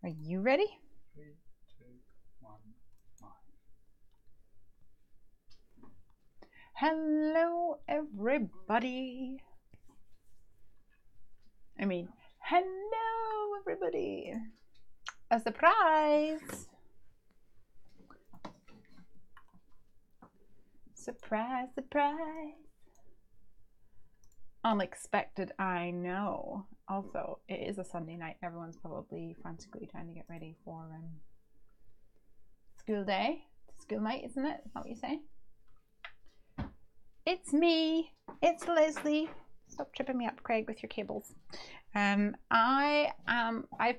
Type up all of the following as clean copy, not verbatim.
Are you ready? 3, 2, 1, 5. Hello, everybody. Hello, everybody. A surprise. Surprise, surprise. Unexpected, I know. Also, it is a Sunday night. Everyone's probably frantically trying to get ready for school day. School night, isn't it? Is that what you say? It's me. It's Lesley. Stop tripping me up, Craig, with your cables. I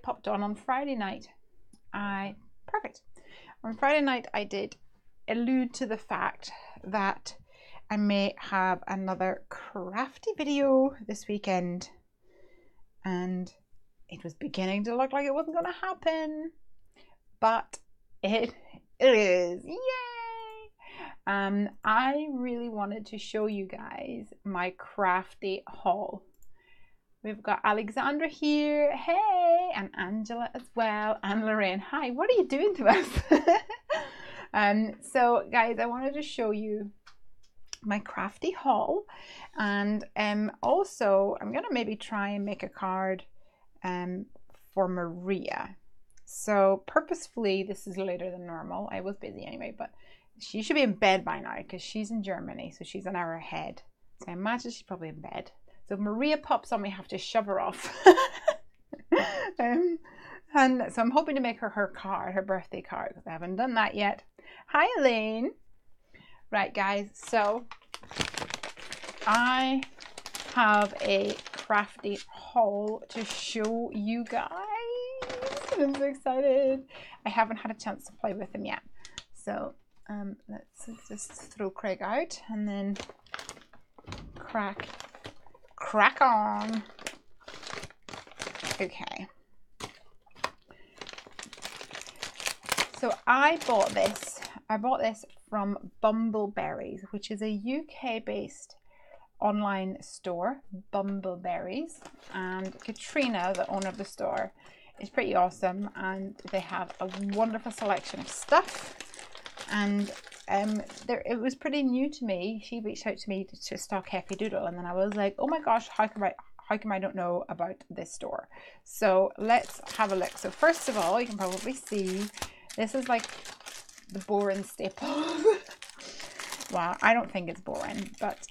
popped on Friday night. Perfect. On Friday night, I did allude to the fact that I may have another crafty video this weekend, and it was beginning to look like it wasn't going to happen, but it is. Yay! I really wanted to show you guys my crafty haul. We've got Alexandra here, hey, and Angela as well, and Lorraine. Hi, what are you doing to us? So guys, I wanted to show you my crafty haul, and also I'm gonna maybe try and make a card for Maria. So purposefully, this is later than normal. I was busy anyway, but she should be in bed by now because she's in Germany, so she's an hour ahead. So I imagine she's probably in bed. So if Maria pops on, we have to shove her off. And so I'm hoping to make her card, her birthday card, because I haven't done that yet. Hi, Elaine. Right, guys, so I have a crafty haul to show you guys. I'm so excited. I haven't had a chance to play with them yet. So let's just throw Craig out and then crack on. Okay. So I bought this from Bumbleberries, which is a UK-based online store, Bumbleberries, and Katrina, the owner of the store, is pretty awesome, and they have a wonderful selection of stuff. And it was pretty new to me. She reached out to me to stock Heffy Doodle, and then I was like, oh my gosh, how come I don't know about this store? So let's have a look. So first of all, you can probably see this is like the boring staples. Well, I don't think it's boring, but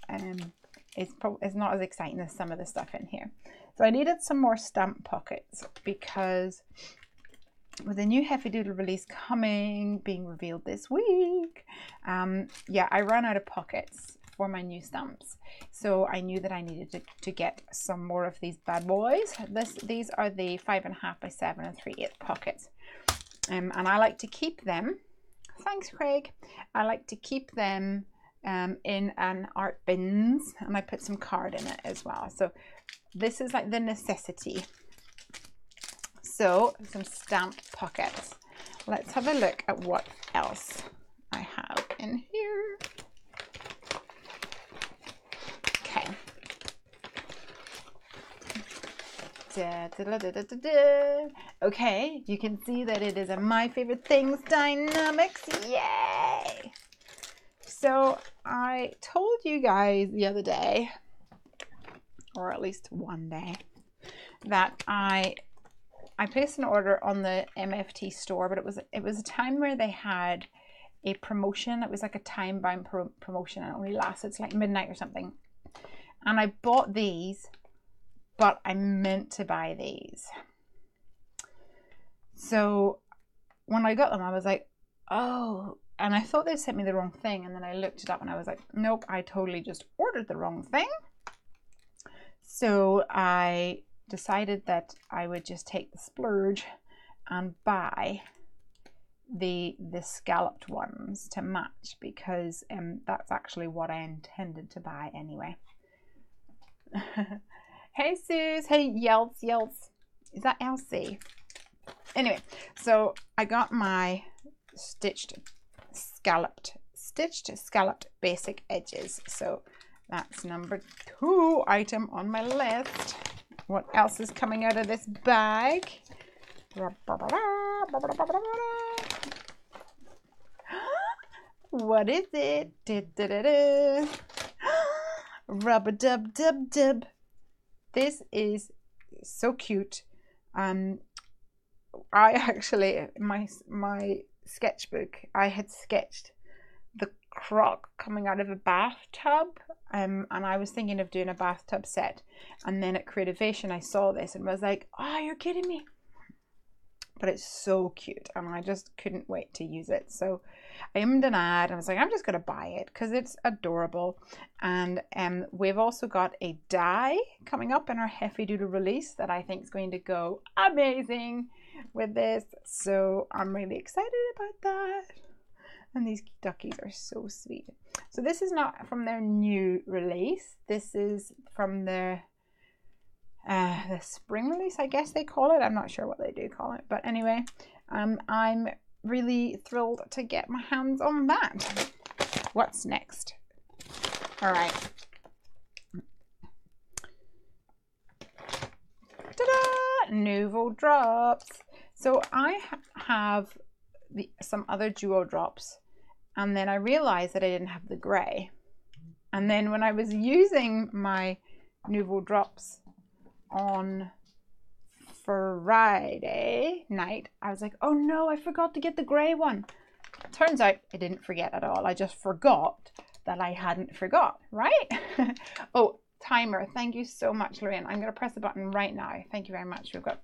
it's not as exciting as some of the stuff in here. So I needed some more stamp pockets because with the new Heffy Doodle release being revealed this week, yeah, I ran out of pockets for my new stamps. So I knew that I needed to get some more of these bad boys. These are the 5.5 by 7 and 3/8 pockets. And I like to keep them. Thanks, Craig. I like to keep them in an art bins, and I put some card in it as well. So this is like the necessity. So some stamp pockets. Let's have a look at what else I have in here. Okay. Okay, you can see that it is a My Favorite Things Dynamics. Yay! So I told you guys the other day, or at least one day, that I placed an order on the MFT store, but it was a time where they had a promotion. It was like a time-bound promotion, and it only lasted like midnight or something. And I bought these, but I meant to buy these. So when I got them, I was like, oh, and I thought they sent me the wrong thing. And then I looked it up and I was like, nope, I totally just ordered the wrong thing. So I decided that I would just take the splurge and buy the scalloped ones to match, because that's actually what I intended to buy anyway. Hey Suze, hey Yelts. Is that Elsie? Anyway, so I got my stitched scalloped basic edges. So that's number 2 item on my list. What else is coming out of this bag? What is it? Rub-a-dub-dub-dub. This is so cute. I actually, my sketchbook, I had sketched the croc coming out of a bathtub, and I was thinking of doing a bathtub set, and then at Creativation I saw this and was like, oh, you're kidding me. But it's so cute and I just couldn't wait to use it. So I aimed an ad and I was like, I'm just going to buy it because it's adorable. And we've also got a die coming up in our Heffy Doodle release that I think is going to go amazing with this. So I'm really excited about that. And these duckies are so sweet. So this is not from their new release. This is from the spring release, I guess they call it. I'm not sure what they do call it, but anyway, I'm really thrilled to get my hands on that. What's next? All right. Ta-da! Nouveau drops. So I have some other duo drops, and then I realized that I didn't have the grey. And then when I was using my Nouveau drops on Friday night, I was like, oh no, I forgot to get the grey one. Turns out I didn't forget at all. I just forgot that I hadn't forgot, right? Oh, timer. Thank you so much, Lorraine. I'm going to press the button right now. Thank you very much. We've got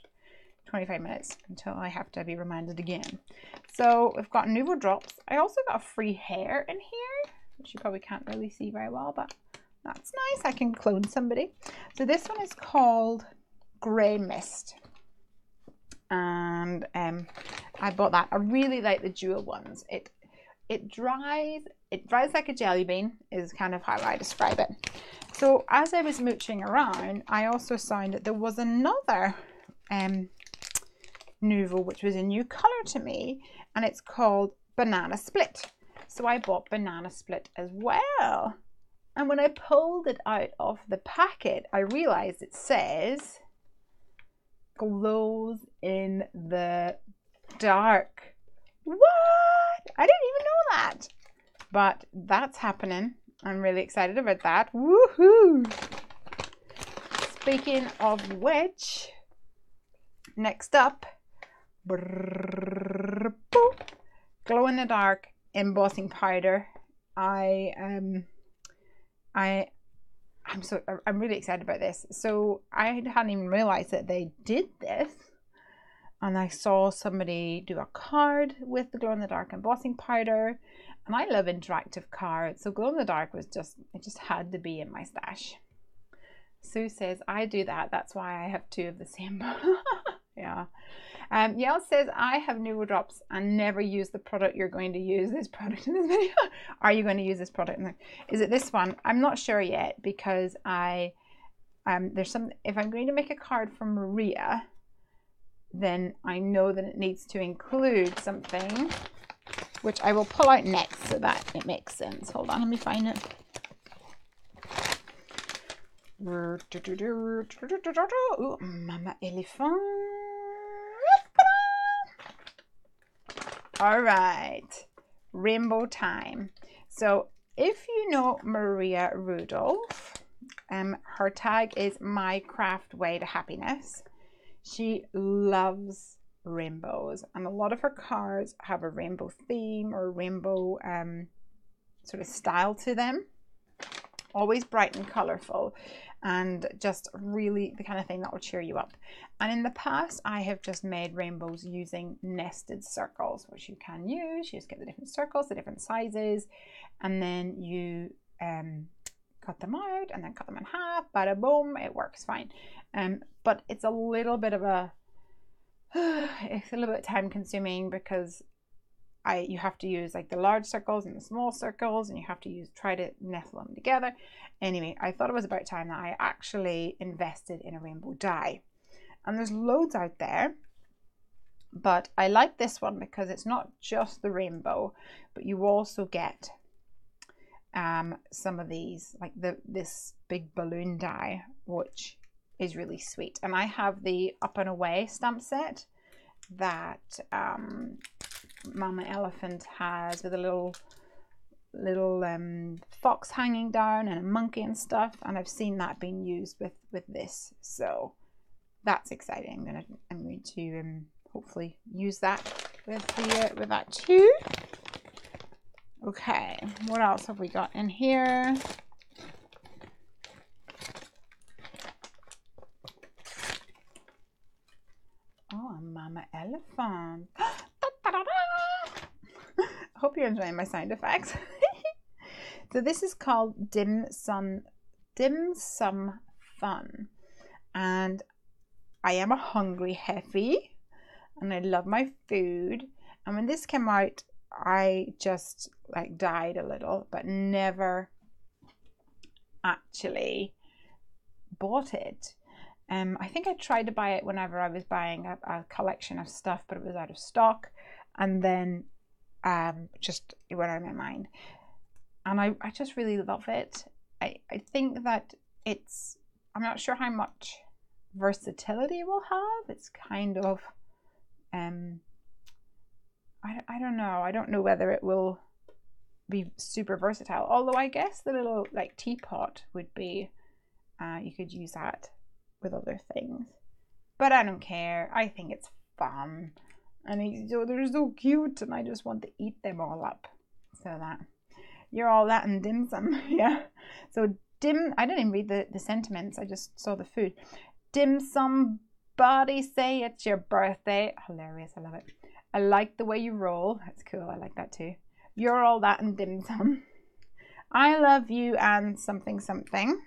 25 minutes until I have to be reminded again. So we've got Nouveau drops. I also got free hair in here, which you probably can't really see very well, but that's nice. I can clone somebody. So this one is called Grey Mist. And I bought that. I really like the dual ones. It dries like a jelly bean is kind of how I describe it. So as I was mooching around, I also found that there was another Nouveau, which was a new color to me, and it's called Banana Split. So I bought Banana Split as well. And when I pulled it out of the packet, I realized it says glows in the dark. What? I didn't even know that. But that's happening. I'm really excited about that. Woohoo! Speaking of which, next up, glow in the dark embossing powder. I'm really excited about this. So I hadn't even realized that they did this, and I saw somebody do a card with the glow in the dark embossing powder, and I love interactive cards, so glow in the dark was just had to be in my stash. Sue says I do that, that's why I have two of the same. Yeah. Yael says I have Nouveau drops and never use the product. You're going to use this product in this video. Are you going to use this product? Is it this one? I'm not sure yet, because there's some, if I'm going to make a card for Maria, then I know that it needs to include something, which I will pull out next so that it makes sense. Hold on, let me find it. Ooh, Mama Elephant. All right, rainbow time. So if you know Maria Rudolph, her tag is My Craft Way to Happiness. She loves rainbows, and a lot of her cards have a rainbow theme or rainbow sort of style to them. Always bright and colorful, and just really the kind of thing that will cheer you up. And in the past, I have just made rainbows using nested circles, which you can use. You just get the different circles, the different sizes, and then you cut them out and then cut them in half. Bada boom, it works fine. But it's a little bit of a it's a little bit time consuming, because you have to use like the large circles and the small circles, and you have to try to nestle them together. Anyway, I thought it was about time that I actually invested in a rainbow die. And there's loads out there, but I like this one because it's not just the rainbow, but you also get some of these, like this big balloon die, which is really sweet. And I have the Up and Away stamp set, that Mama Elephant has with a little fox hanging down and a monkey and stuff, and I've seen that being used with this, so that's exciting. I'm going to hopefully use that with that too. Okay, what else have we got in here? Oh, a Mama Elephant. I hope you're enjoying my sound effects. So this is called Dim Sum Fun, and I am a hungry Heffy, and I love my food. And when this came out, I just like died a little, but never actually bought it. I think I tried to buy it whenever I was buying a collection of stuff, but it was out of stock, and then just it went out of my mind. And I just really love it. I think that I'm not sure how much versatility it will have. It's kind of I don't know. I don't know whether it will be super versatile, although I guess the little like teapot would be you could use that with other things, but I don't care. I think it's fun, and they're so cute, and I just want to eat them all up. So that you're all that and dim sum. Yeah, so I didn't even read the sentiments, I just saw the food. Dim sum body say it's your birthday. Hilarious. I love it. I like the way you roll. That's cool. I like that too. You're all that and dim sum. I love you and something something.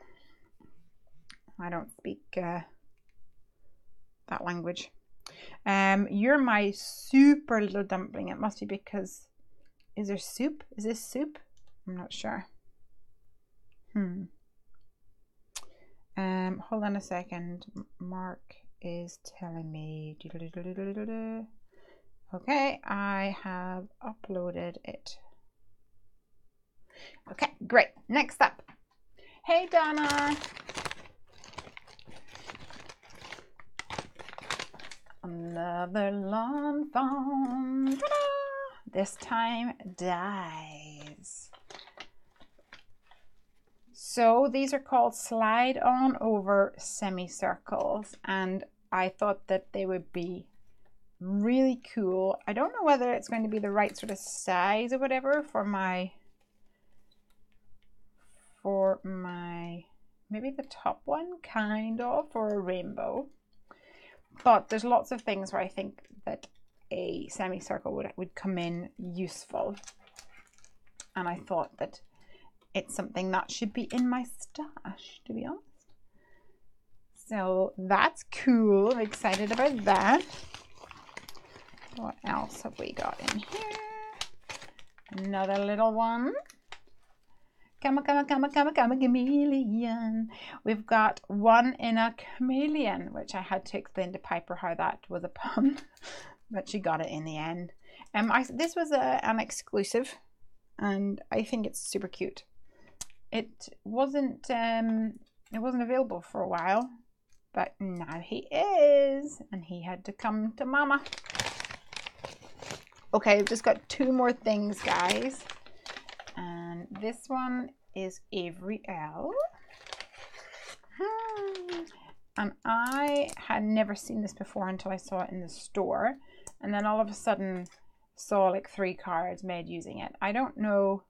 I don't speak that language. You're my super little dumpling. It must be because, is there soup? Is this soup? I'm not sure. Hold on a second. Mark is telling me. Okay, I have uploaded it. Okay, great. Next up. Hey, Donna. Another lawn fawn. This time dies. So these are called slide on over semicircles, and I thought that they would be really cool. I don't know whether it's going to be the right sort of size or whatever for my maybe the top one, kind of, for a rainbow. But there's lots of things where I think that a semicircle would come in useful, and I thought that it's something that should be in my stash, to be honest. So that's cool. I'm excited about that. What else have we got in here? Another little one. Come on, chameleon. We've got one in a chameleon, which I had to explain to Piper how that was a pun, but she got it in the end. This was an exclusive, and I think it's super cute. It wasn't available for a while, but now he is, and he had to come to Mama. Okay, I've just got two more things, guys. And this one is Avriel. And I had never seen this before until I saw it in the store. And then all of a sudden saw like 3 cards made using it. I don't know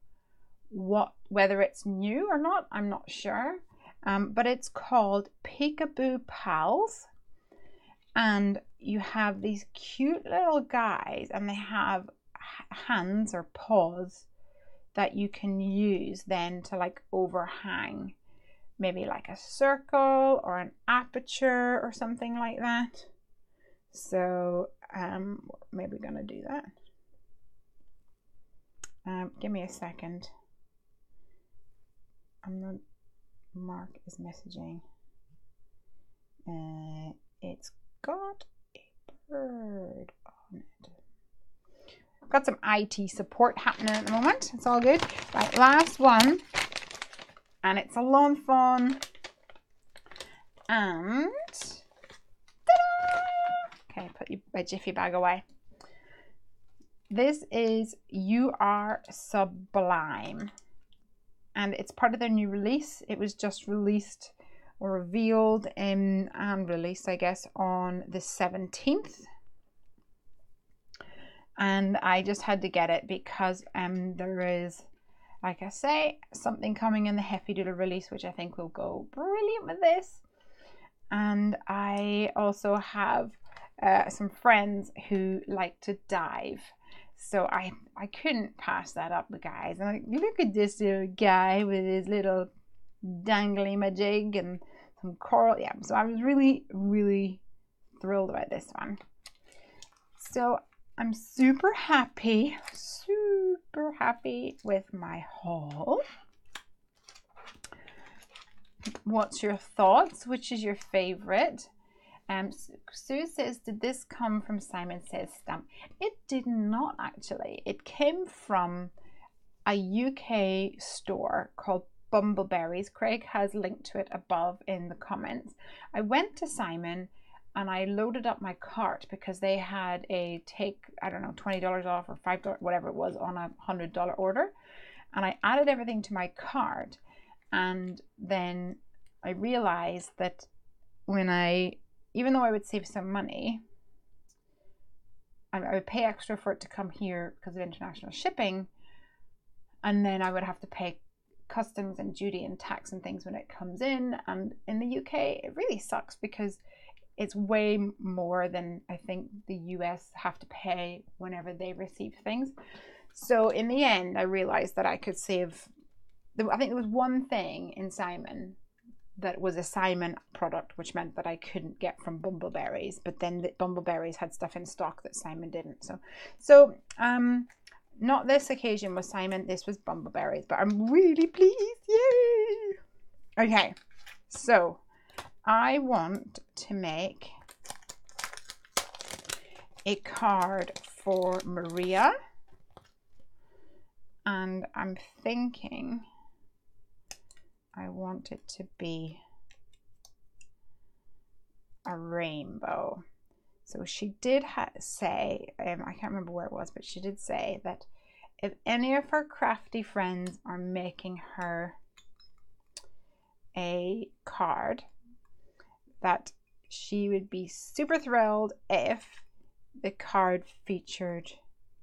whether it's new or not. I'm not sure. But it's called Peekaboo Pals. And you have these cute little guys, and they have hands or paws that you can use then to like overhang maybe like a circle or an aperture or something like that. So maybe we're gonna do that. Give me a second. Mark is messaging. It's got a bird on it. I've got some IT support happening at the moment. It's all good. Right, last one. And it's a lawn fawn. And ta-da! Okay, put you by Jiffy Bag Away. This is You Are Sublime, and it's part of their new release. It was just released or revealed and released, I guess, on the 17th. And I just had to get it because there is, like I say, something coming in the Heffy Doodle release, which I think will go brilliant with this. And I also have some friends who like to dive. So I couldn't pass that up, guys. And look at this little guy with his little dangly majig and some coral. Yeah, so I was really, really thrilled about this one. So I'm super happy with my haul. What's your thoughts? Which is your favorite? Sue says, did this come from Simon Says Stamp? It did not, actually. It came from a UK store called Bumbleberries. Craig has linked to it above in the comments. I went to Simon and I loaded up my cart because they had a I don't know, $20 off or $5, whatever it was, on a $100 order. And I added everything to my cart. And then I realized that even though I would save some money, I would pay extra for it to come here because of international shipping. And then I would have to pay customs and duty and tax and things when it comes in. And in the UK, it really sucks because it's way more than I think the US have to pay whenever they receive things. So in the end, I realized that I could save. I think there was one thing in Simon that was a Simon product, which meant that I couldn't get from Bumbleberries. But then the Bumbleberries had stuff in stock that Simon didn't. So not this occasion was Simon. This was Bumbleberries. But I'm really pleased. Yay! Okay, so I want to make a card for Maria, and I'm thinking I want it to be a rainbow. So she did say, I can't remember where it was, but she did say that if any of her crafty friends are making her a card, that she would be super thrilled if the card featured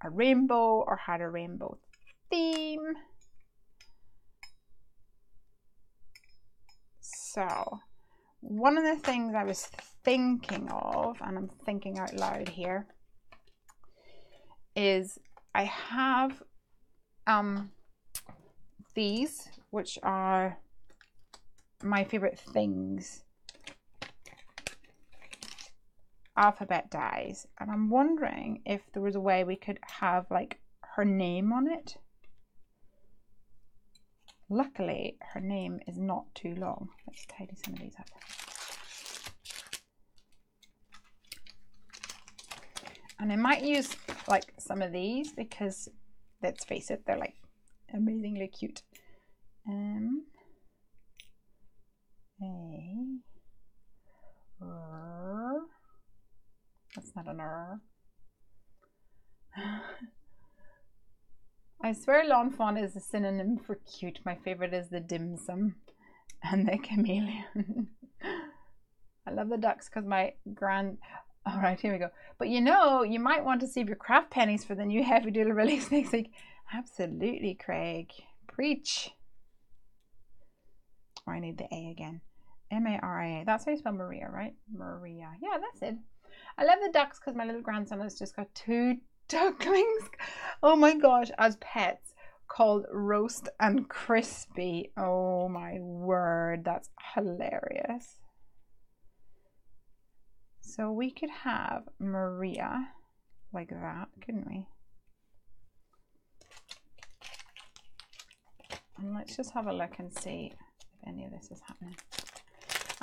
a rainbow or had a rainbow theme. So one of the things I was thinking of, and I'm thinking out loud here, is I have these, which are my favorite things, alphabet dies, and I'm wondering if there was a way we could have like her name on it. Luckily her name is not too long. Let's tidy some of these up. And I might use like some of these because, let's face it, they're like amazingly cute. That's not an R. I swear lawn fawn is a synonym for cute. My favorite is the dim sum and the chameleon. I love the ducks because my all right, here we go. But you know, you might want to save your craft pennies for the new Heffy Doodle release next week. Absolutely, Craig. Preach. Oh, I need the A again. M-A-R-I-A. That's how you spell Maria, right? Maria. Yeah, that's it. I love the ducks because my little grandson has just got 2 ducklings. Oh my gosh, as pets, called Roast and Crispy. Oh my word, that's hilarious. So we could have Maria like that, couldn't we? And let's just have a look and see if any of this is happening.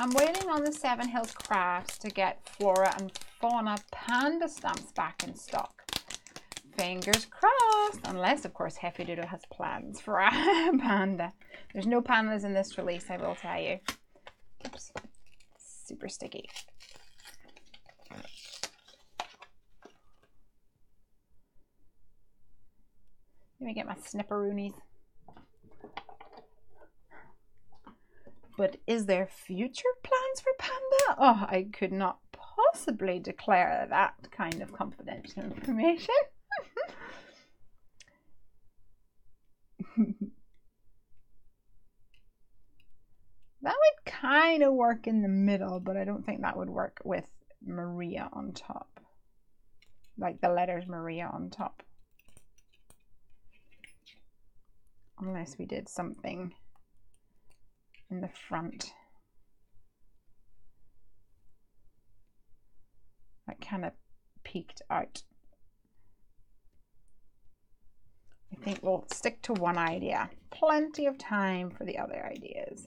I'm waiting on the Seven Hills Crafts to get Flora and Fauna panda stamps back in stock. Fingers crossed, unless of course Heffy Doodle has plans for a panda. There's no pandas in this release, I will tell you. Oops, super sticky. Let me get my snipperoonies. But is there future plans for Panda? Oh, I could not possibly declare that kind of confidential information. That would kind of work in the middle, but I don't think that would work with Maria on top. Like the letters Maria on top. Unless we did something in the front. That kind of peeked out. I think we'll stick to one idea. Plenty of time for the other ideas.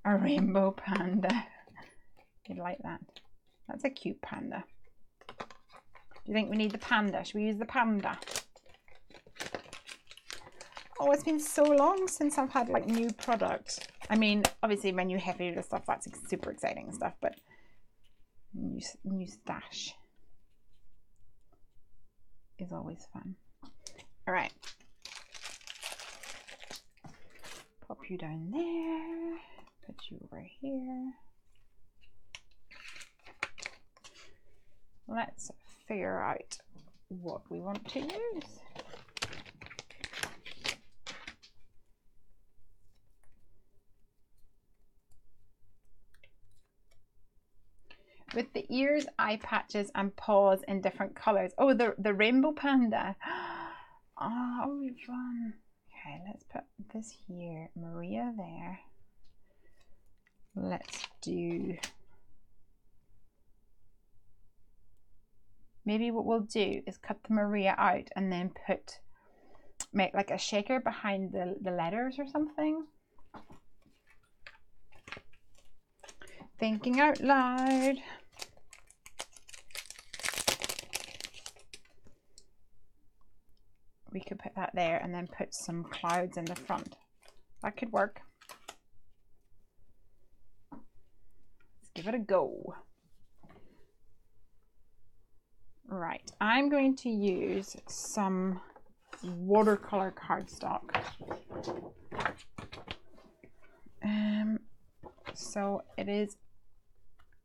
A rainbow panda. You'd like that. That's a cute panda. Do you think we need the panda? Should we use the panda? Oh, it's been so long since I've had like new product. I mean, obviously my new Heffy stuff, that's super exciting stuff, but new stash is always fun. All right. Pop you down there. Put you over here. Let's figure out what we want to use. With the ears, eye patches, and paws in different colors. Oh, the rainbow panda. Oh, that would be fun. Okay, let's put this here. Maria there. Let's do... Maybe what we'll do is cut the Maria out and then make like a shaker behind the letters or something. Thinking out loud. We could put that there and then put some clouds in the front. That could work. Let's give it a go. Right, I'm going to use some watercolor cardstock. So it is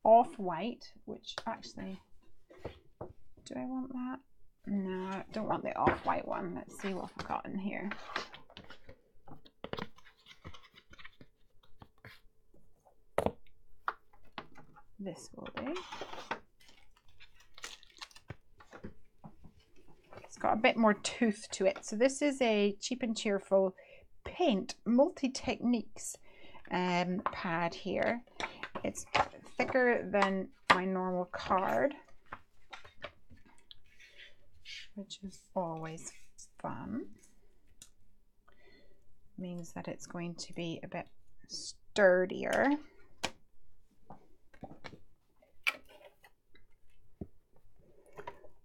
off-white, which actually, do I want that? No, I don't want the off-white one. Let's see what I've got in here. This will do. It's got a bit more tooth to it. So this is a Cheap and Cheerful Paint Multi-Techniques pad here. It's thicker than my normal card, which is always fun. Means that it's going to be a bit sturdier.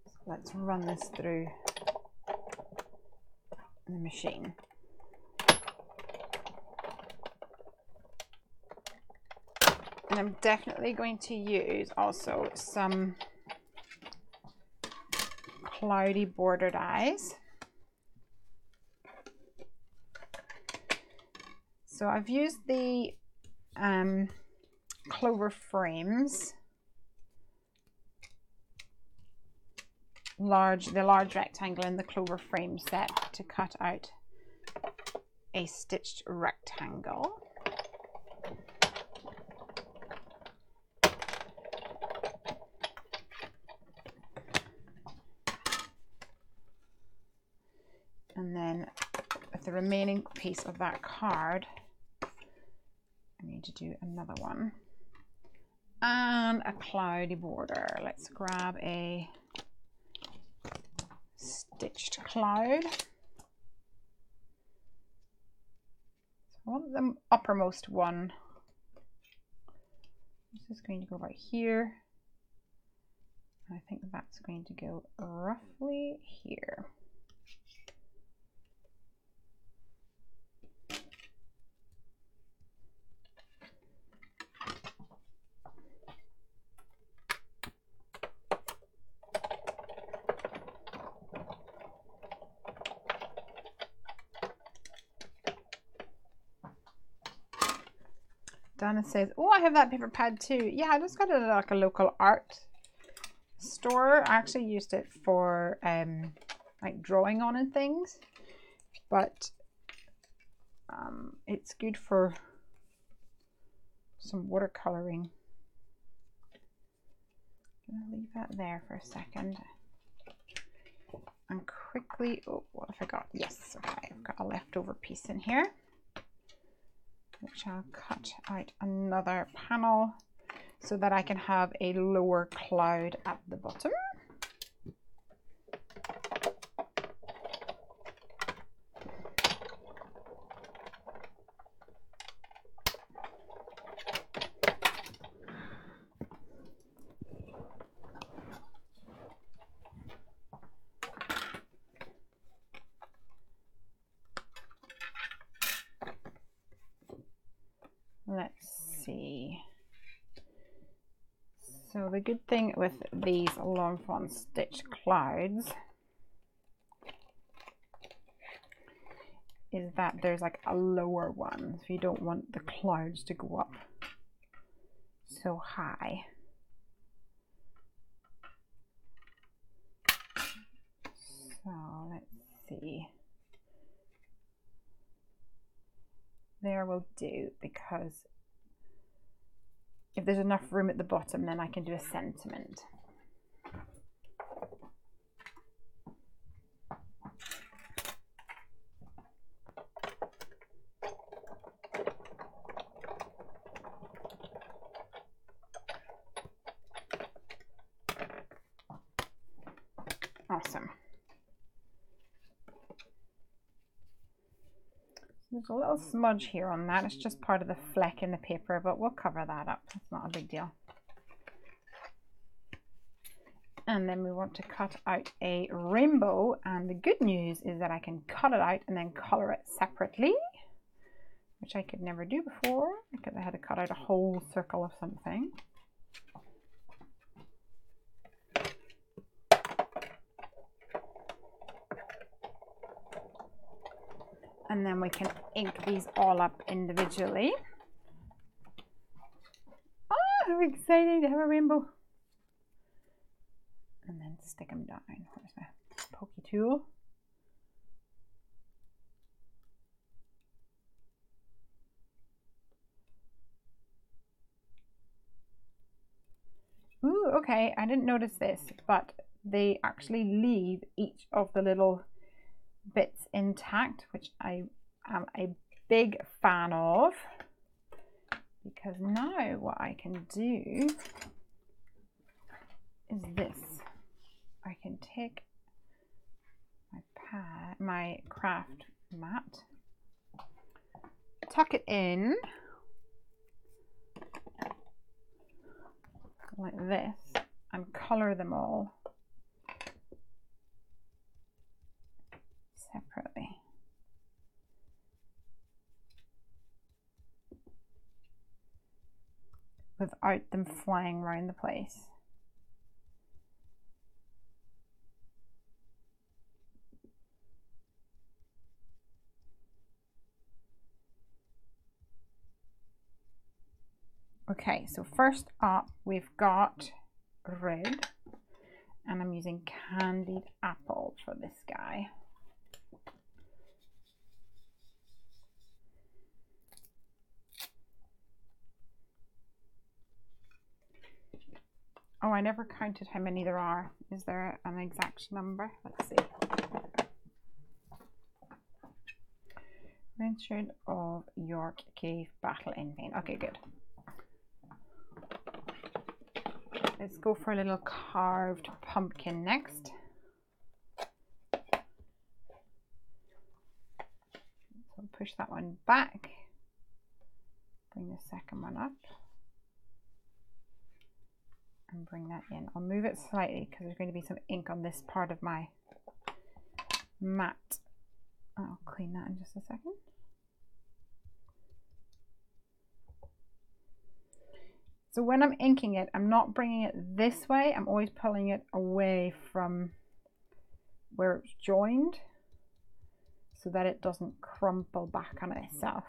So let's run this through the machine. And I'm definitely going to use also some cloudy bordered eyes. So I've used the clover frames, the large rectangle in the clover frame set to cut out a stitched rectangle. And then with the remaining piece of that card, I need to do another one. And a cloudy border. Let's grab a stitched cloud. So I want the uppermost one. This is going to go right here. I think that's going to go roughly here. Donna says, oh, I have that paper pad too. Yeah, I just got it at like a local art store. I actually used it for like drawing on and things, but it's good for some watercoloring. I'm gonna leave that there for a second and quickly, oh, what have I got? Yes, okay, I've got a leftover piece in here, which I'll cut out another panel so that I can have a lower cloud at the bottom. Let's see. So the good thing with these long fawn stitch clouds is that there's like a lower one, so you don't want the clouds to go up so high. So let's see. There will do, because if there's enough room at the bottom, then I can do a sentiment. Awesome. There's a little smudge here on that. It's just part of the fleck in the paper, but we'll cover that up. It's not a big deal. And then we want to cut out a rainbow, and the good news is that I can cut it out and then color it separately, which I could never do before because I had to cut out a whole circle of something. And then we can ink these all up individually. Oh, how exciting to have a rainbow. And then stick them down. Where's my pokey tool? Ooh, okay, I didn't notice this, but they actually leave each of the little bits intact, which I am a big fan of, because now what I can do is this. I can take my craft mat, tuck it in like this, and colour them all separately. Without them flying around the place. Okay, so first up we've got red, and I'm using candied apple for this guy. Oh, I never counted how many there are. Is there an exact number? Let's see. Richard of York Cave Battle in Vain. Okay, good. Let's go for a little carved pumpkin next. So push that one back. Bring the second one up. And bring that in. I'll move it slightly because there's going to be some ink on this part of my mat. I'll clean that in just a second. So when I'm inking it, I'm not bringing it this way. I'm always pulling it away from where it's joined so that it doesn't crumple back on itself.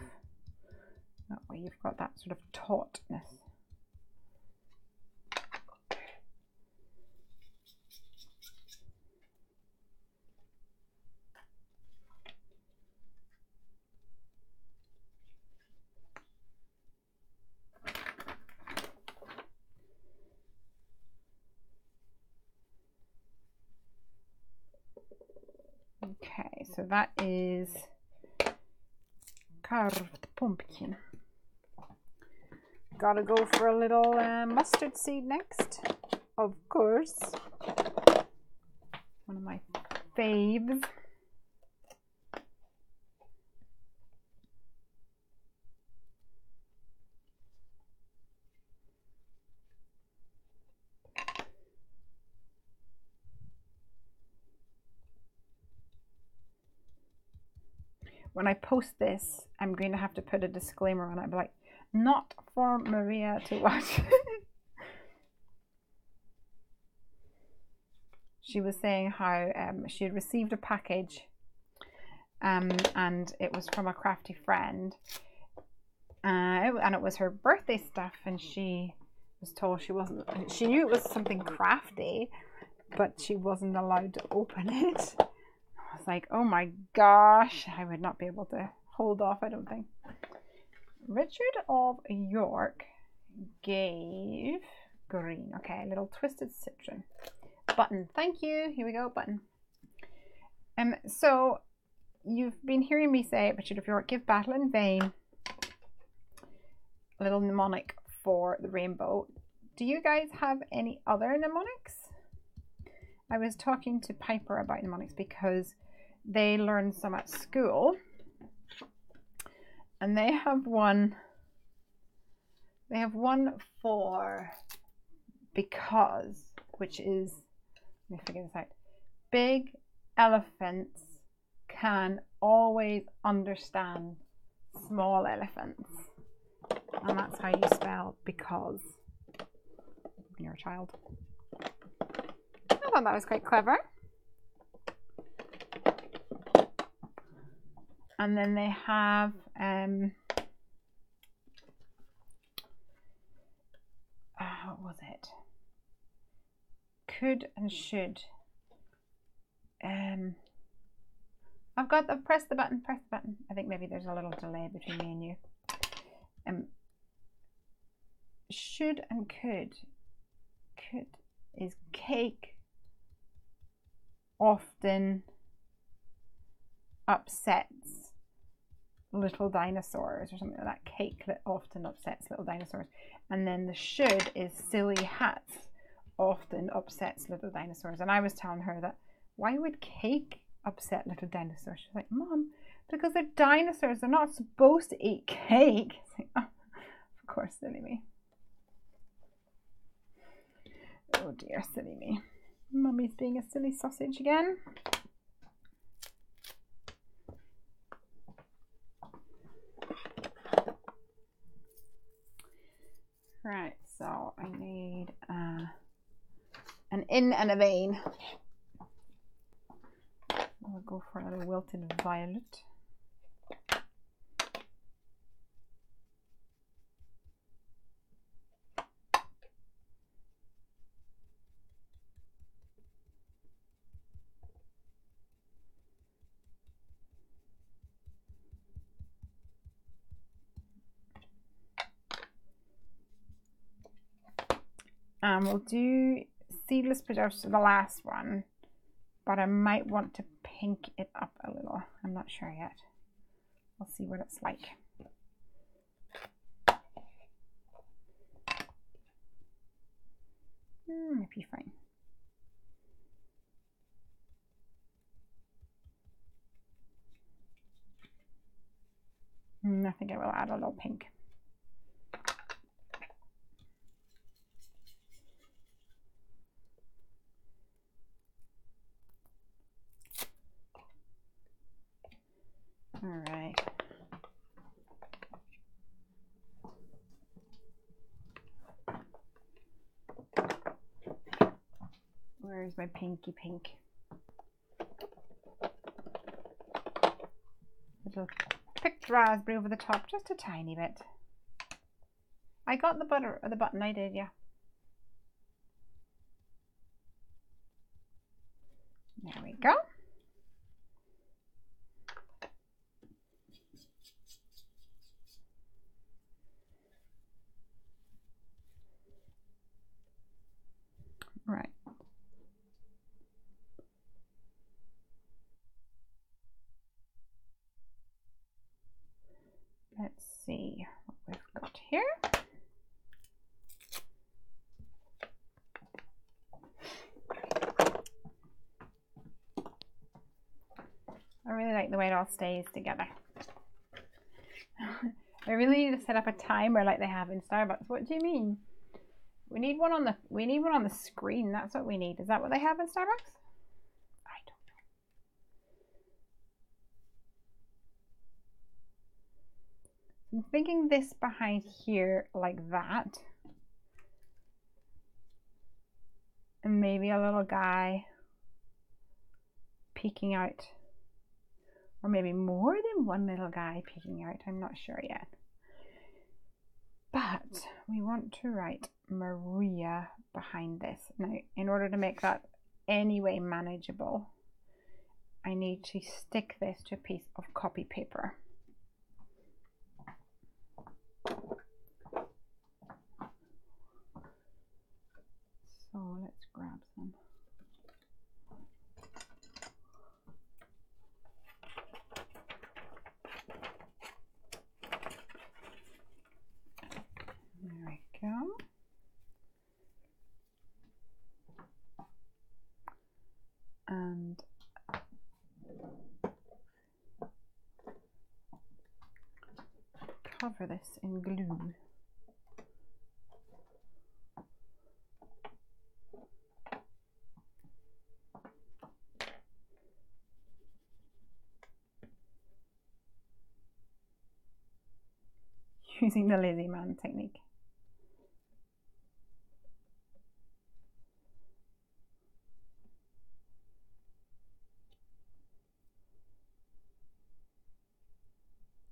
That way you've got that sort of tautness. Okay, so that is carved pumpkin. Gotta go for a little mustard seed next, of course. One of my faves. When I post this, I'm going to have to put a disclaimer on it. I'll be like, not for Maria to watch. She was saying how she had received a package and it was from a crafty friend. And it was her birthday stuff, and she was told she knew it was something crafty, but she wasn't allowed to open it. I was like, oh my gosh, I would not be able to hold off, I don't think. Richard of York gave green. Okay, a little twisted citron. Button, thank you. Here we go, button. So you've been hearing me say, Richard of York, give battle in vain. A little mnemonic for the rainbow. Do you guys have any other mnemonics? I was talking to Piper about mnemonics because they learn some at school, and they have one for because, which is, let me figure this out. Big elephants can always understand small elephants, and that's how you spell because when you're a child. I thought that was quite clever. And then they have what was it? Could and should. I've pressed the button, press the button. I think maybe there's a little delay between me and you. Should and could. Could is cake often upsets little dinosaurs or something like that. Cake that often upsets little dinosaurs. And then the should is silly hats often upsets little dinosaurs. And I was telling her that, why would cake upset little dinosaurs? She's like, Mom, because they're dinosaurs. They're not supposed to eat cake. It's like, oh, of course, silly me. Oh dear, silly me. Mummy's being a silly sausage again. Right, so I need an in and a vein. I'll go for a little wilted violet. We'll do seedless preserves for the last one, but I might want to pink it up a little. I'm not sure yet. We'll see what it's like. Maybe fine. I think I will add a little pink. All right. Where's my pinky pink? Little picked raspberry over the top, just a tiny bit. I got the button, I did, yeah. There we go. Right. Let's see what we've got here. I really like the way it all stays together. I really need to set up a timer like they have in Starbucks. What do you mean? We need one on the screen. That's what we need. Is that what they have in Starbucks? I don't know. I'm thinking this behind here like that. And maybe a little guy peeking out. Or maybe more than one little guy peeking out. I'm not sure yet. But we want to write Maria behind this. Now, in order to make that anyway manageable, I need to stick this to a piece of copy paper. So let's grab some. There we go. And cover this in glue. Using the lazy man technique.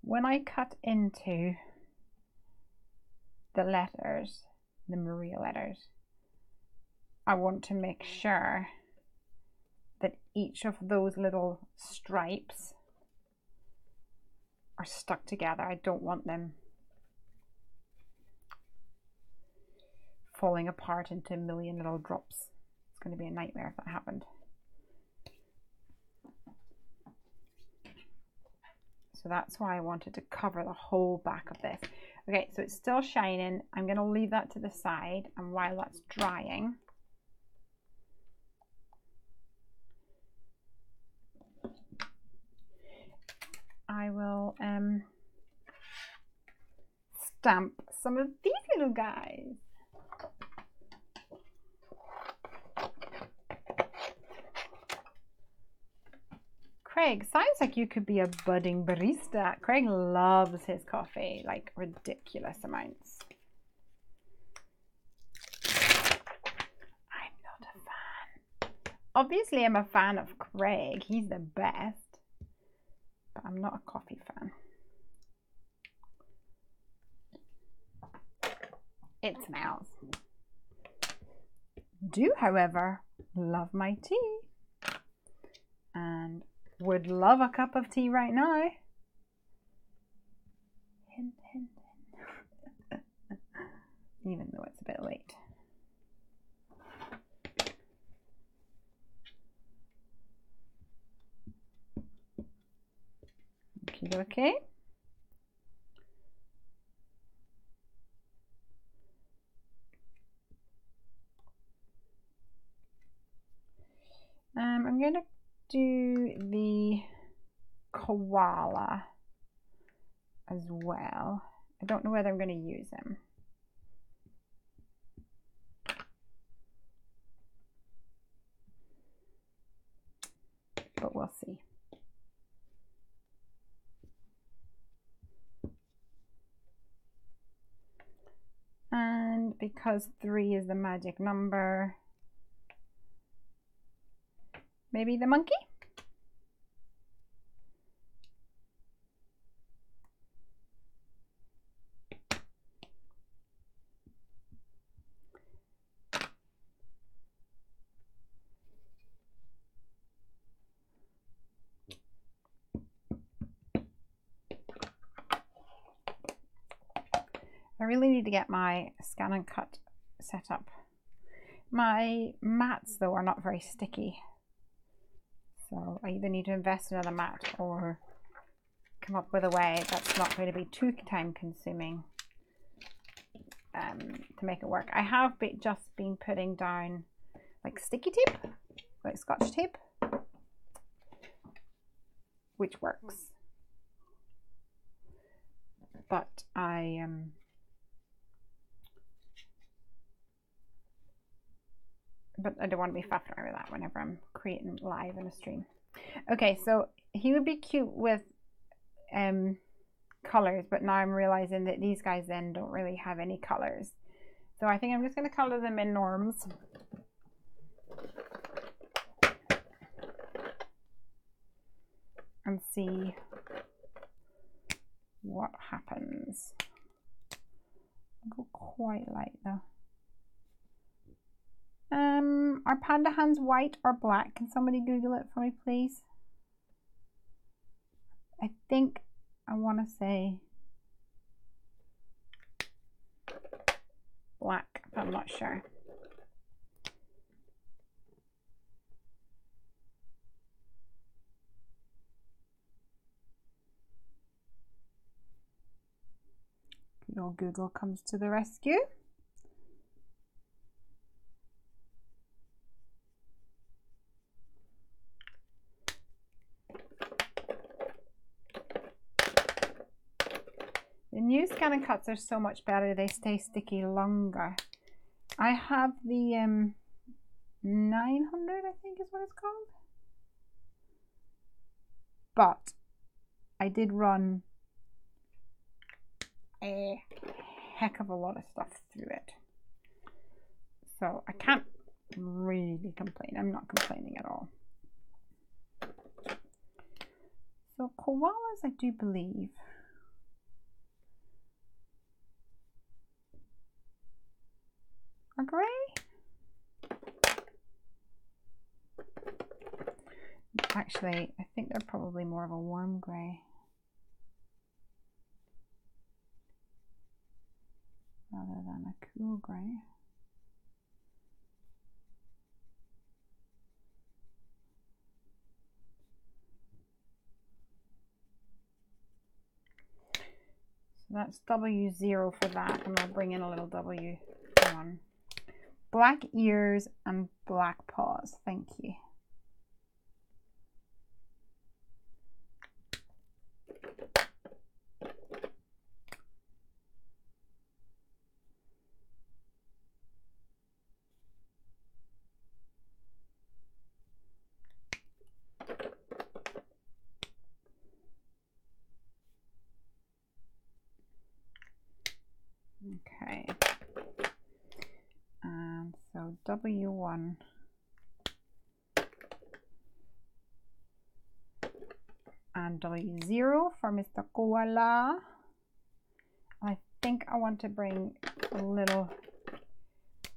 When I cut into the letters, the Maria letters, I want to make sure that each of those little stripes are stuck together. I don't want them falling apart into a million little drops. It's going to be a nightmare if that happened. So that's why I wanted to cover the whole back of this. Okay, so it's still shining. I'm going to leave that to the side, and while that's drying, I will stamp some of these little guys. Craig, sounds like you could be a budding barista. Craig loves his coffee, like ridiculous amounts. I'm not a fan. Obviously, I'm a fan of Craig. He's the best. But I'm not a coffee fan. It smells. Do, however, love my tea. And would love a cup of tea right now. Hint, hint, hint. Even though it's a bit late. Okay. I'm going to do the koala as well. I don't know whether I'm going to use him. But we'll see. And because 3 is the magic number, maybe the monkey? I really need to get my scan and cut set up. My mats though are not very sticky. So I either need to invest in another mat or come up with a way that's not going to be too time consuming to make it work. I have just been putting down like sticky tape, like scotch tape, which works. But I don't want to be faffing around with that whenever I'm creating live in a stream. Okay, so he would be cute with colors, but now I'm realizing that these guys then don't really have any colors. So I think I'm just going to color them in norms. And see what happens. I'll go quite light though. Are panda hands white or black? Can somebody Google it for me, please? I think I want to say black, but I'm not sure. Good old Google comes to the rescue. The new scan and cuts are so much better. They stay sticky longer. I have the 900, I think is what it's called. But I did run a heck of a lot of stuff through it. So I can't really complain. I'm not complaining at all. So koalas, I do believe, are grey. Actually, I think they're probably more of a warm grey rather than a cool grey. So that's W0 for that, and I'll bring in a little W1. Black ears and black paws, thank you. Okay, and so W1 and W0 for Mr. Koala. I think I want to bring a little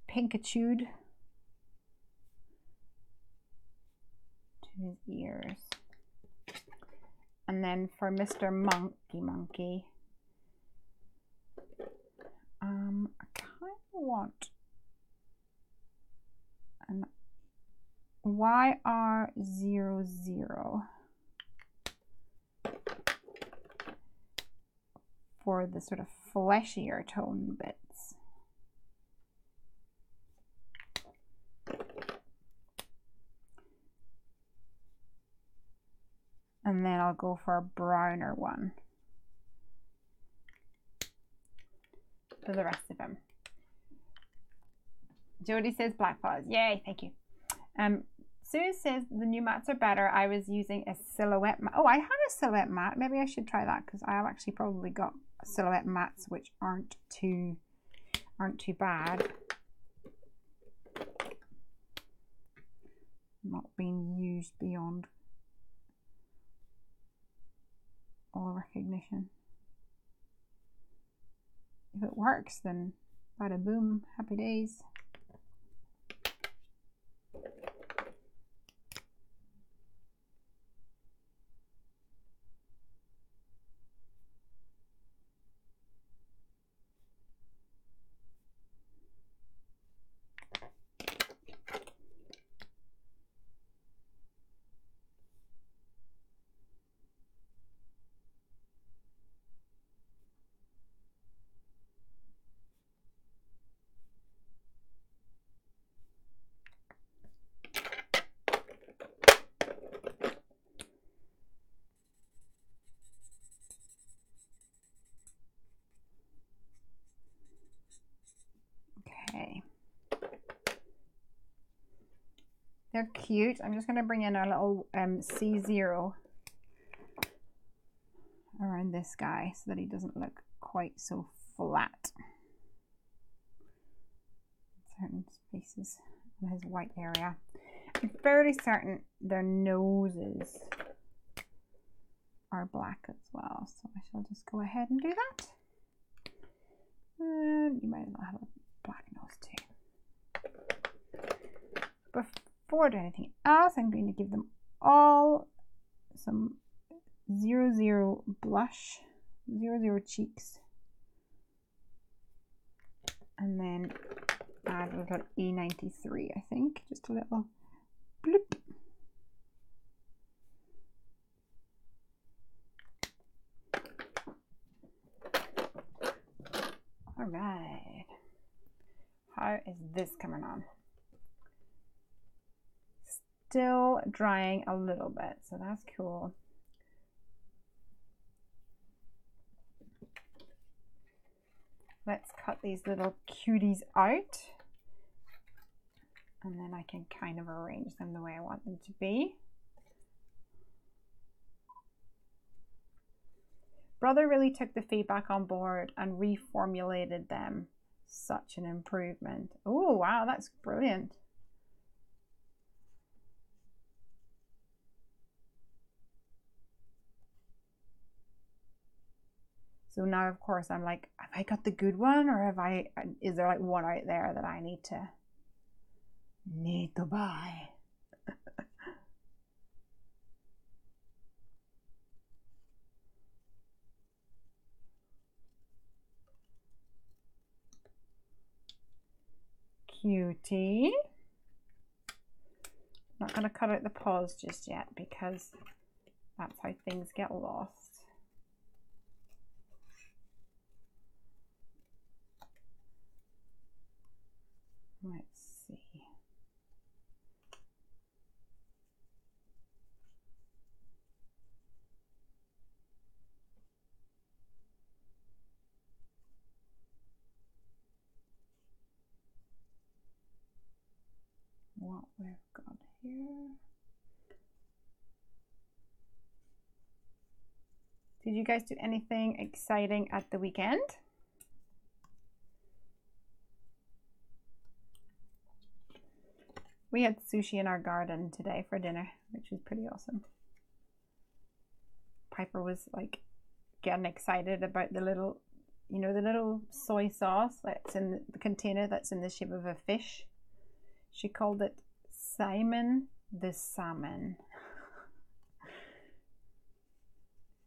Pinkitude to his ears. And then for Mr. Monkey, I kind of want an YR00 for the sort of fleshier tone bits. And then I'll go for a browner one for the rest of him. Jody says black paws. Yay, thank you. Sue says the new mats are better. I was using a silhouette mat. Oh, I had a silhouette mat. Maybe I should try that because I have actually probably got silhouette mats which aren't too bad. Not being used beyond all recognition. If it works, then bada boom, happy days. They're cute. I'm just going to bring in a little C0 around this guy so that he doesn't look quite so flat. Certain spaces in his white area. I'm fairly certain their noses are black as well, so I shall just go ahead and do that. And you might as well have a black nose too. Before I do anything else, I'm going to give them all some 00 blush, 00 cheeks, and then add a little E93, I think, just a little bloop. All right, how is this coming on? Still drying a little bit, so that's cool. Let's cut these little cuties out, and then I can kind of arrange them the way I want them to be. Brother really took the feedback on board and reformulated them. Such an improvement. Oh, wow, that's brilliant. So now, of course, I'm like, have I got the good one, or is there like one out there that I need to buy? Cutie. Not going to cut out the paws just yet because that's how things get lost. Let's see. What we've got here. Did you guys do anything exciting at the weekend? We had sushi in our garden today for dinner, which was pretty awesome. Piper was like getting excited about the little, you know, the little soy sauce that's in the container that's in the shape of a fish. She called it Simon the Salmon.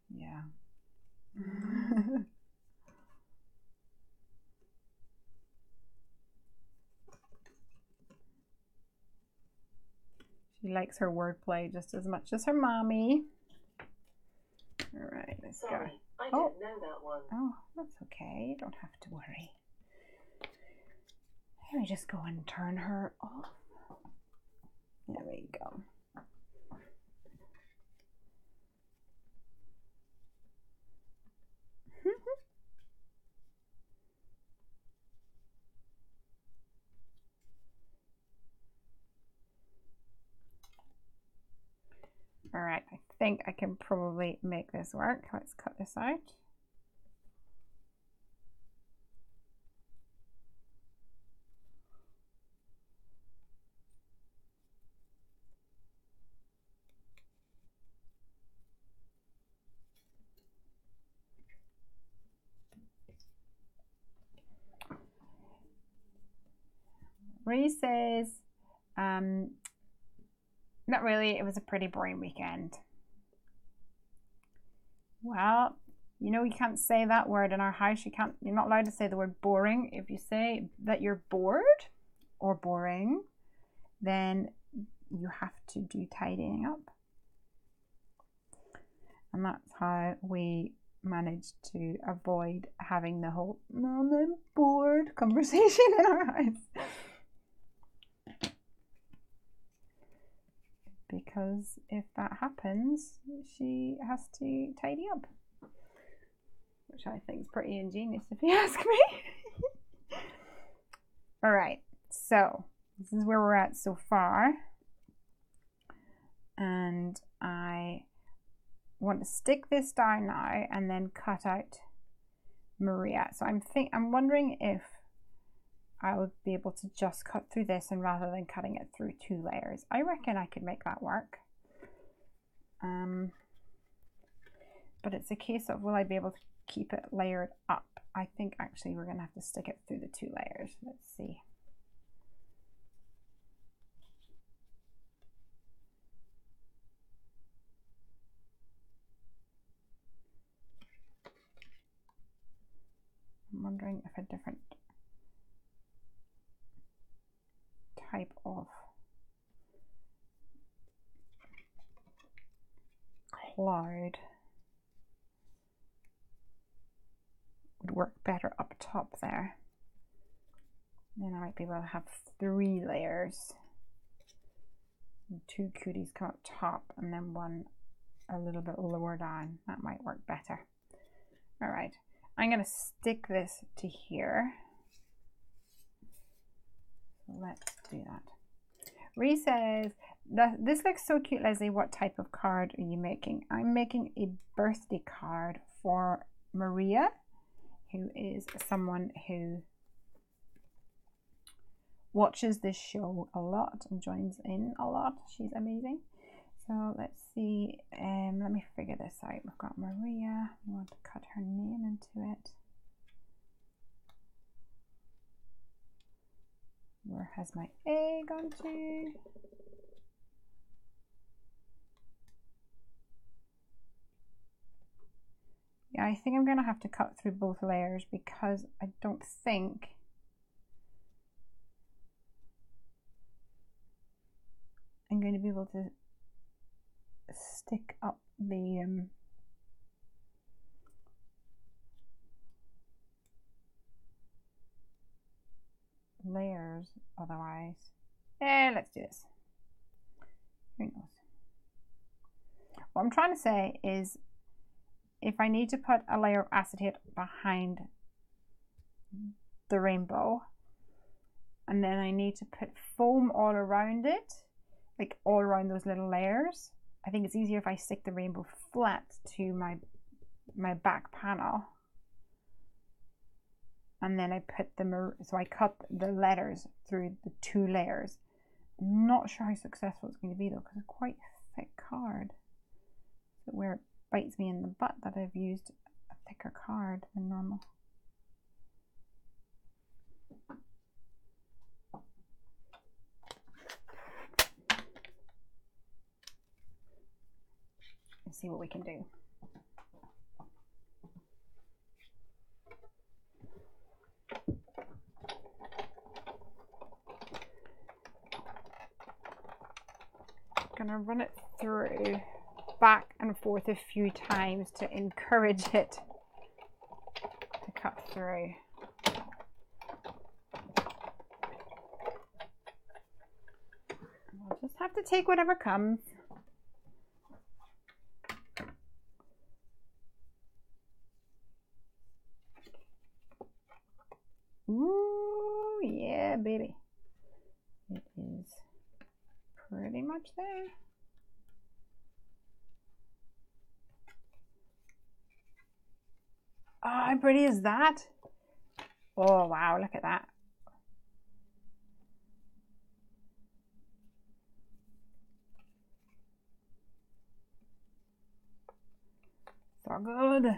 Yeah. She likes her wordplay just as much as her mommy. All right, let's go. I didn't know that one. Oh, that's okay. You don't have to worry. Let me just go and turn her off. There we go. All right, I think I can probably make this work. Let's cut this out. Reese says, not really, it was a pretty boring weekend. Well, you know, you can't say that word in our house. You're not allowed to say the word boring. If you say that you're bored or boring, then you have to do tidying up. And that's how we managed to avoid having the whole "Mom, I'm bored" conversation in our house. Because if that happens, she has to tidy up, which I think is pretty ingenious if you ask me. All right, so this is where we're at so far. and I want to stick this down now and then cut out Maria. So I'm wondering if I would be able to just cut through this, and rather than cutting it through 2 layers. I reckon I could make that work. But it's a case of, will I be able to keep it layered up? I think actually we're going to have to stick it through the 2 layers. Let's see. I'm wondering if a different type of cloud would work better up top there. Then I might be able to have 3 layers. And 2 cuties come up top and then 1 a little bit lower down. That might work better. All right, I'm going to stick this to here. So let's do that. Ree says, this looks so cute, Lesley. What type of card are you making? I'm making a birthday card for Maria, who is someone who watches this show a lot and joins in a lot. She's amazing. So let's see, let me figure this out. We've got Maria, we want to cut her name into it. Where has my A gone to? Yeah, I think I'm going to have to cut through both layers because I don't think I'm going to be able to stick up the layers otherwise. Let's do this. Who knows? What I'm trying to say is, if I need to put a layer of acetate behind the rainbow, and then I need to put foam all around it, like all around those little layers, I think it's easier if I stick the rainbow flat to my back panel, and then I put so I cut the letters through the 2 layers. I'm not sure how successful it's going to be though, because it's quite a thick card. So where it bites me in the butt that I've used a thicker card than normal. Let's see what we can do. Gonna run it through back and forth a few times to encourage it to cut through. We'll just have to take whatever comes. Ooh, yeah, baby. It is pretty much there. Oh, how pretty is that? Oh, wow, look at that. So good.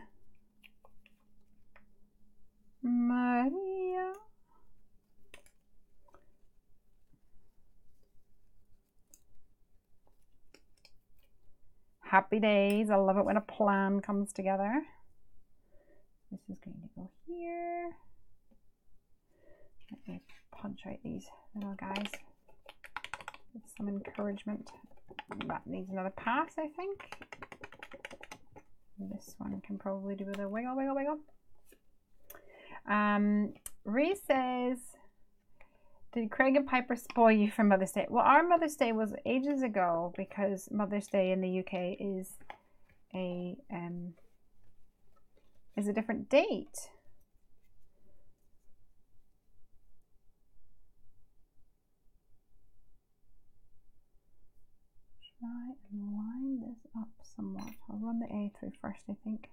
Maria. Happy days. I love it when a plan comes together. This is going to go here. Let me punch out these little guys with some encouragement. That needs another pass, I think. This one can probably do with a wiggle, wiggle, wiggle. Ray says, did Craig and Piper spoil you for Mother's Day? Well, our Mother's Day was ages ago, because Mother's Day in the UK is a different date. try and line this up somewhat. I'll run the A through first, I think.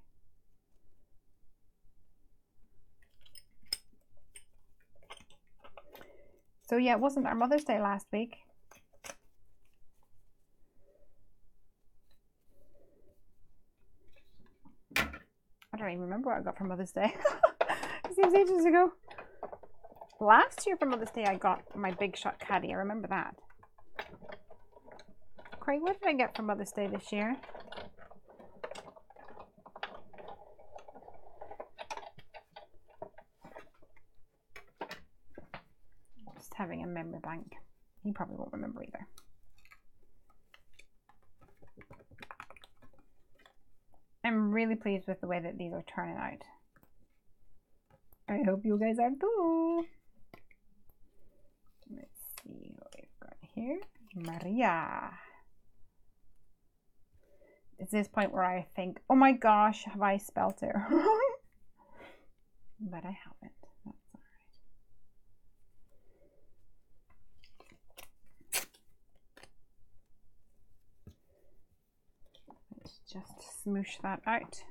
So yeah, it wasn't our Mother's Day last week. I don't even remember what I got for Mother's Day. It seems ages ago. Last year for Mother's Day I got my Big Shot caddy. I remember that. Craig, what did I get for Mother's Day this year? Just having a memory bank. He probably won't remember either. I'm really pleased with the way that these are turning out. I hope you guys are too. Let's see what we've got here. Maria. It's this point where I think, oh my gosh, have I spelt it wrong? But I haven't. That's all right. Let's just smoosh that out.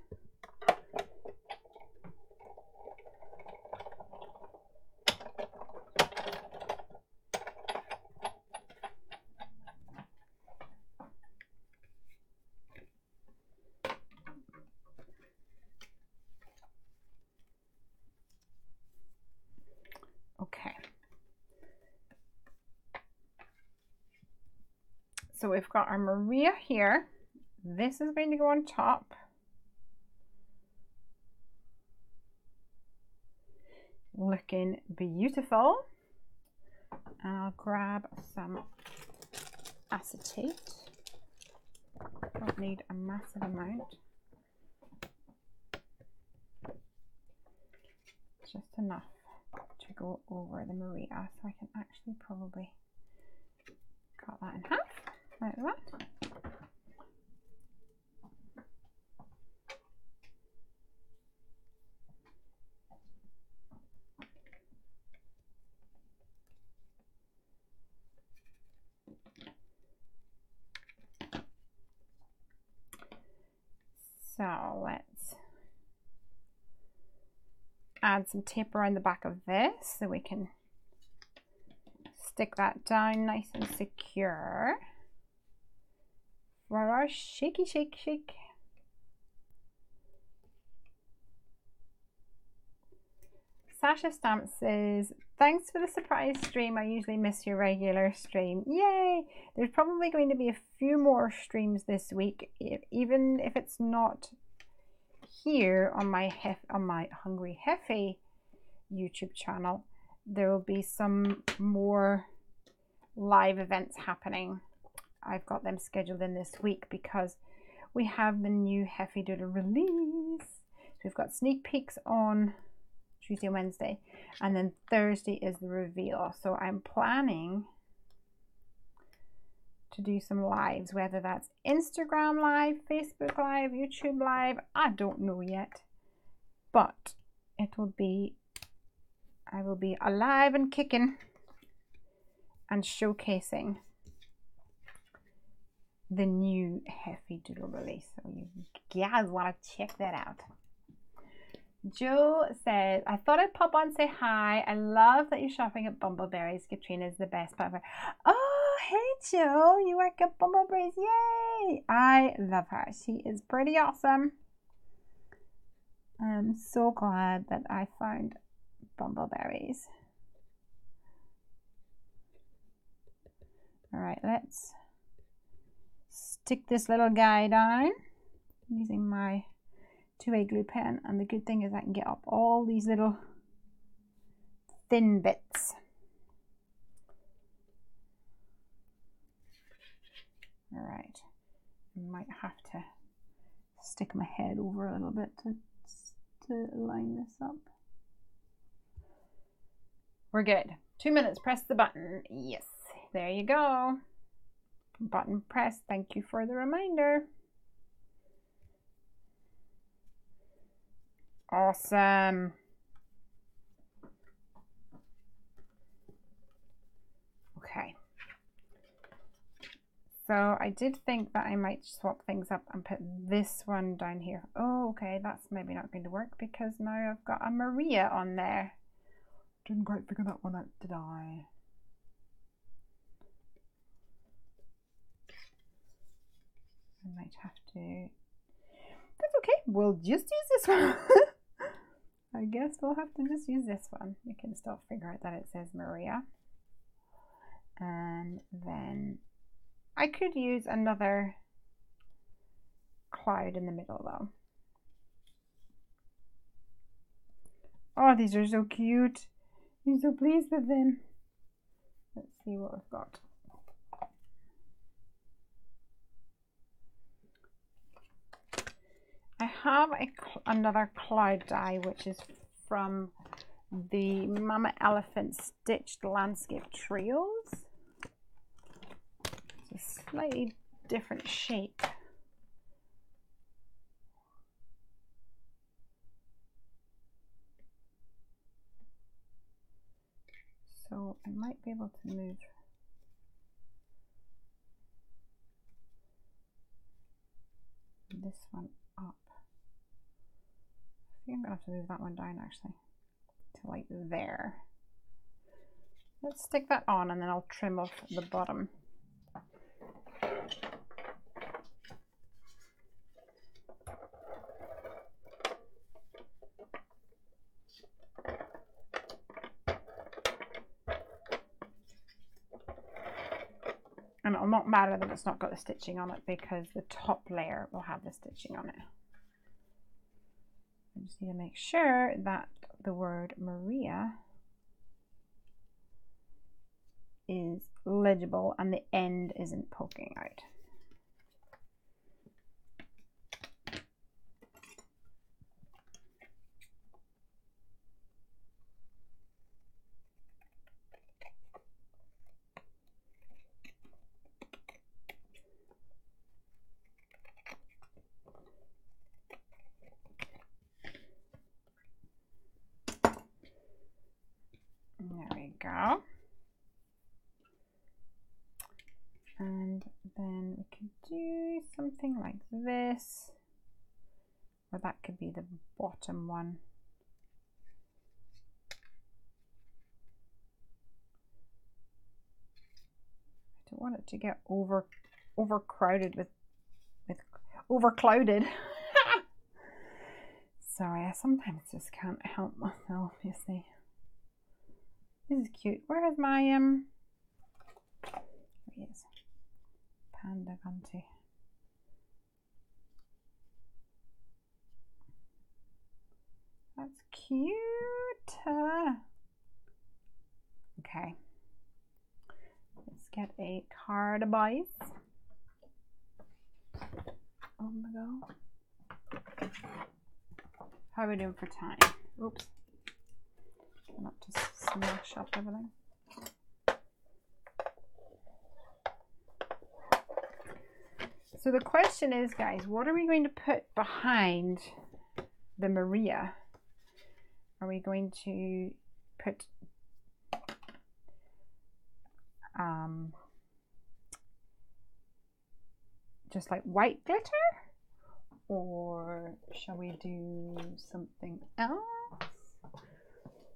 Okay. So we've got our Maria here. This is going to go on top. Looking beautiful. And I'll grab some acetate. Don't need a massive amount. Just enough to go over the Maria, so I can actually probably cut that in half like that. So let's add some tape around the back of this so we can stick that down nice and secure for our shaky shake shake. Sasha Stamp says, thanks for the surprise stream. I usually miss your regular stream. Yay! There's probably going to be a few more streams this week, even if it's not here on my Hungry Heffy YouTube channel. There will be some more live events happening. I've got them scheduled in this week because we have the new Heffy Doodle release. So we've got sneak peeks on Tuesday and Wednesday, and then Thursday is the reveal. So I'm planning to do some lives, whether that's Instagram live, Facebook live, YouTube live, I don't know yet, but it will be, I will be alive and kicking and showcasing the new Heffy Doodle release. So you guys want to check that out. Joe says, I thought I'd pop on and say hi. I love that you're shopping at Bumbleberries. Katrina is the best part. Oh, hey Joe, you work at Bumbleberries. Yay! I love her. She is pretty awesome. I'm so glad that I found Bumbleberries. All right, let's stick this little guy down using my 2A glue pen, and the good thing is I can get up all these little thin bits. All right, I might have to stick my head over a little bit to line this up. We're good. 2 minutes, press the button. Yes, there you go. Button press. Thank you for the reminder. Awesome. Okay. So I did think that I might swap things up and put this one down here. Oh, okay, that's maybe not going to work because now I've got a Maria on there. Didn't quite figure that one out, did I? I might have to... That's okay, we'll just use this one. I guess we'll have to just use this one. You can still figure out that it says Maria. And then I could use another cloud in the middle though. Oh, these are so cute. I'm so pleased with them. Let's see what we've got. I have another cloud die, which is from the Mama Elephant Stitched Landscape Trios. It's a slightly different shape. So I might be able to move this one up. I think I'm gonna have to move that one down actually to like there. Let's stick that on and then I'll trim off the bottom. And it'll not matter that it's not got the stitching on it because the top layer will have the stitching on it. I just need to make sure that the word Maria is legible and the end isn't poking out. There we go. And then we could do something like this, or that could be the bottom one. I don't want it to get overcrowded with overclouded. Sorry, I sometimes just can't help myself, you see. This is cute. Where is my here he is. Panda Gunty. That's cute. Okay. Let's get a card of ice. On the go. How are we doing for time? Oops. Not to smash up everything. So the question is, guys, what are we going to put behind the Maria? Are we going to put just like white glitter? Or shall we do something else?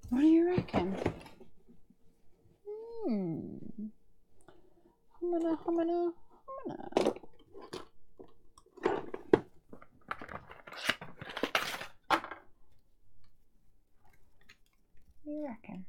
What do you reckon? Humana, humana, humana. What do you reckon?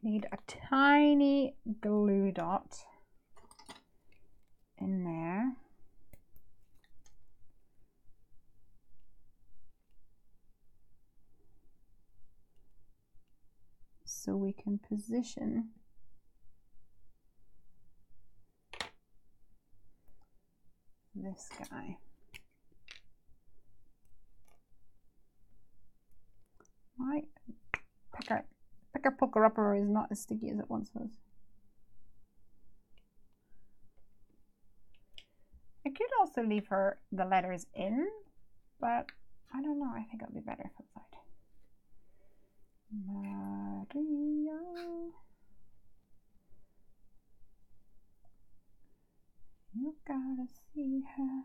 Need a tiny glue dot in there. So we can position this guy. My picker poker upper is not as sticky as it once was. I could also leave the letters in, but I don't know. I think it'll be better if it's out. Maria. You gotta see her.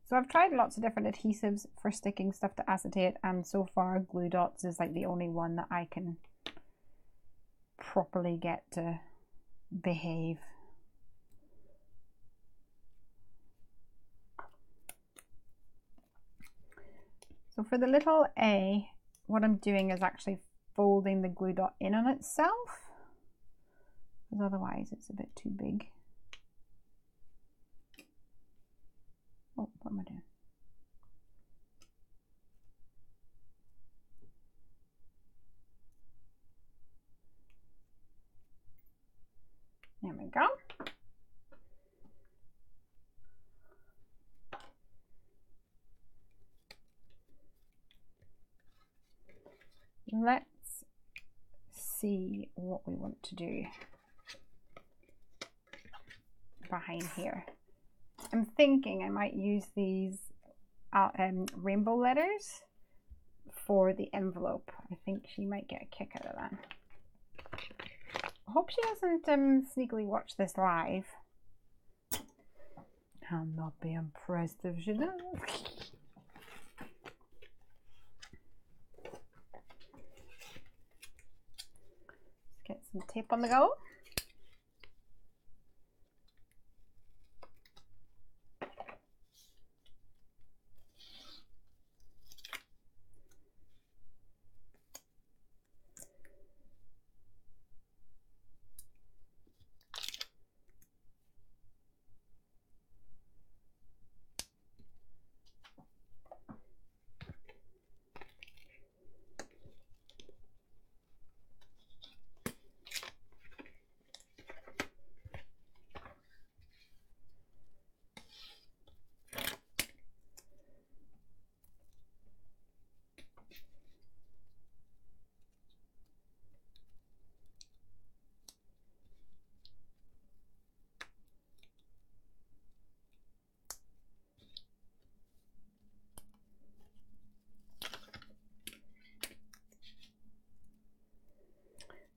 So I've tried lots of different adhesives for sticking stuff to acetate, and so far glue dots is like the only one that I can properly get to behave. So for the little A, what I'm doing is actually folding the glue dot in on itself, because otherwise it's a bit too big. Oh, what am I doing? There we go. Let's see what we want to do behind here. I'm thinking I might use these rainbow letters for the envelope. I think she might get a kick out of that. I hope she doesn't sneakily watch this live. I'll not be impressed if she does. Let's get some tape on the go.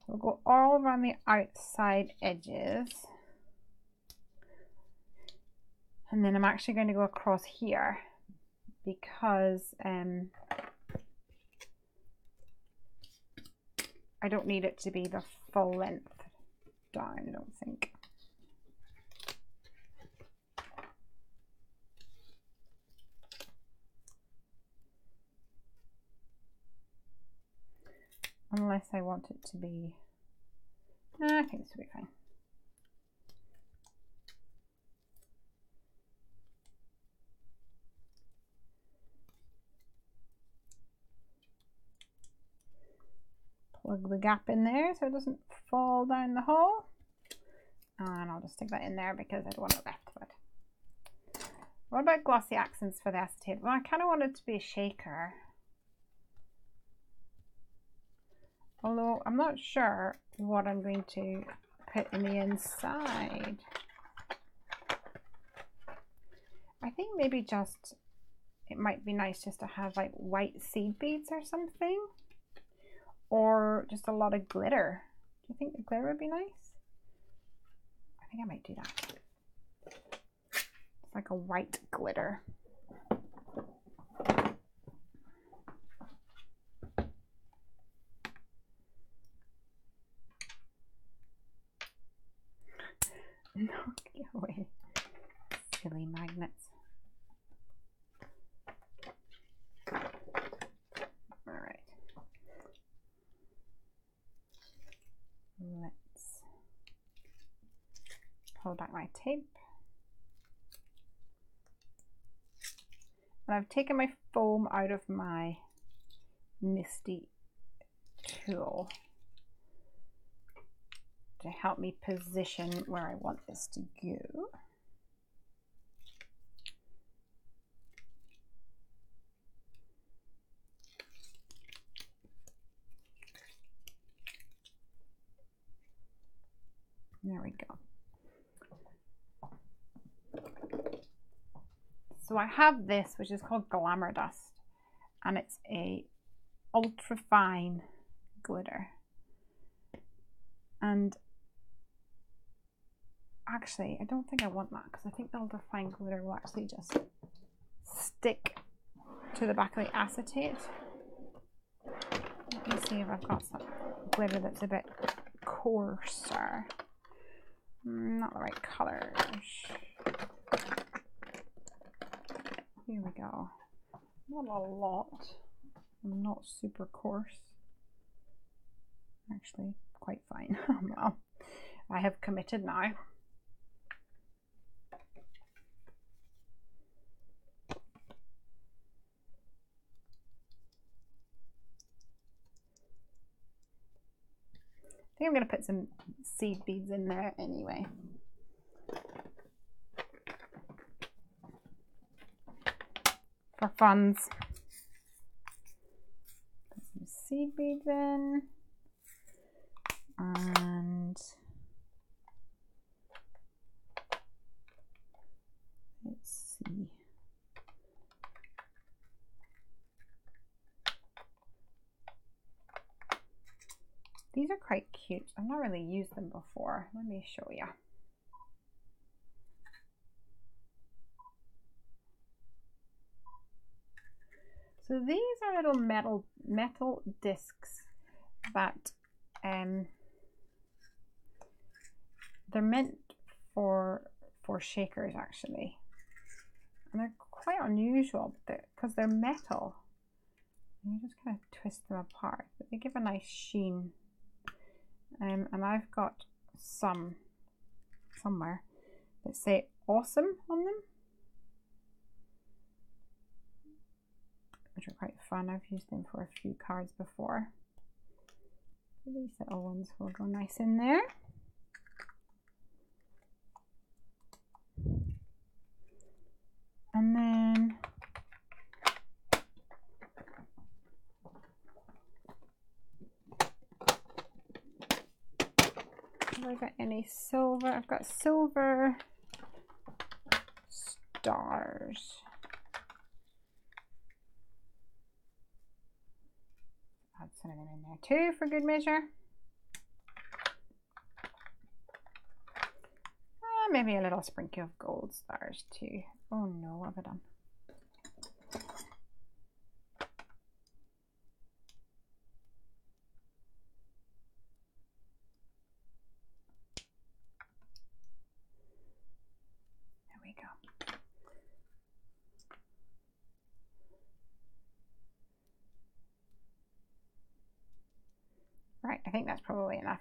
We'll go all around the outside edges. And then I'm actually going to go across here because I don't need it to be the full length down, I don't think. Unless I want it to be, I think this will be fine. Plug the gap in there so it doesn't fall down the hole. And I'll just stick that in there because I don't want it left of it. What about glossy accents for the acetate? Well, I kind of want it to be a shaker. Although I'm not sure what I'm going to put in the inside. I think maybe just, it might be nice just to have like white seed beads or something. Or just a lot of glitter. Do you think the glitter would be nice? I think I might do that. It's like a white glitter. No, get away. Silly magnets. All right. Let's pull back my tape. And I've taken my foam out of my Misty tool to help me position where I want this to go. There we go. So I have this, which is called Glamour Dust, and it's a ultra fine glitter. And actually, I don't think I want that, because I think the ultra fine glitter will actually just stick to the back of the acetate. Let me see if I've got some glitter that's a bit coarser. Not the right colors. Here we go. Not a lot. Not super coarse. Actually, quite fine. Well, I have committed now. I think I'm going to put some seed beads in there anyway. For funs. Put some seed beads in. And let's see. These are quite cute. I've not really used them before. Let me show you. So these are little metal discs that they're meant for shakers actually, and they're quite unusual because they're metal. And you just kind of twist them apart, but they give a nice sheen. And I've got some somewhere that say awesome on them, which are quite fun. I've used them for a few cards before. These little ones will go nice in there. And then have I got any silver? I've got silver stars. Add some of them in there too for good measure. Maybe a little sprinkle of gold stars too. Oh no, what have I done? There we go. Right, I think that's probably enough.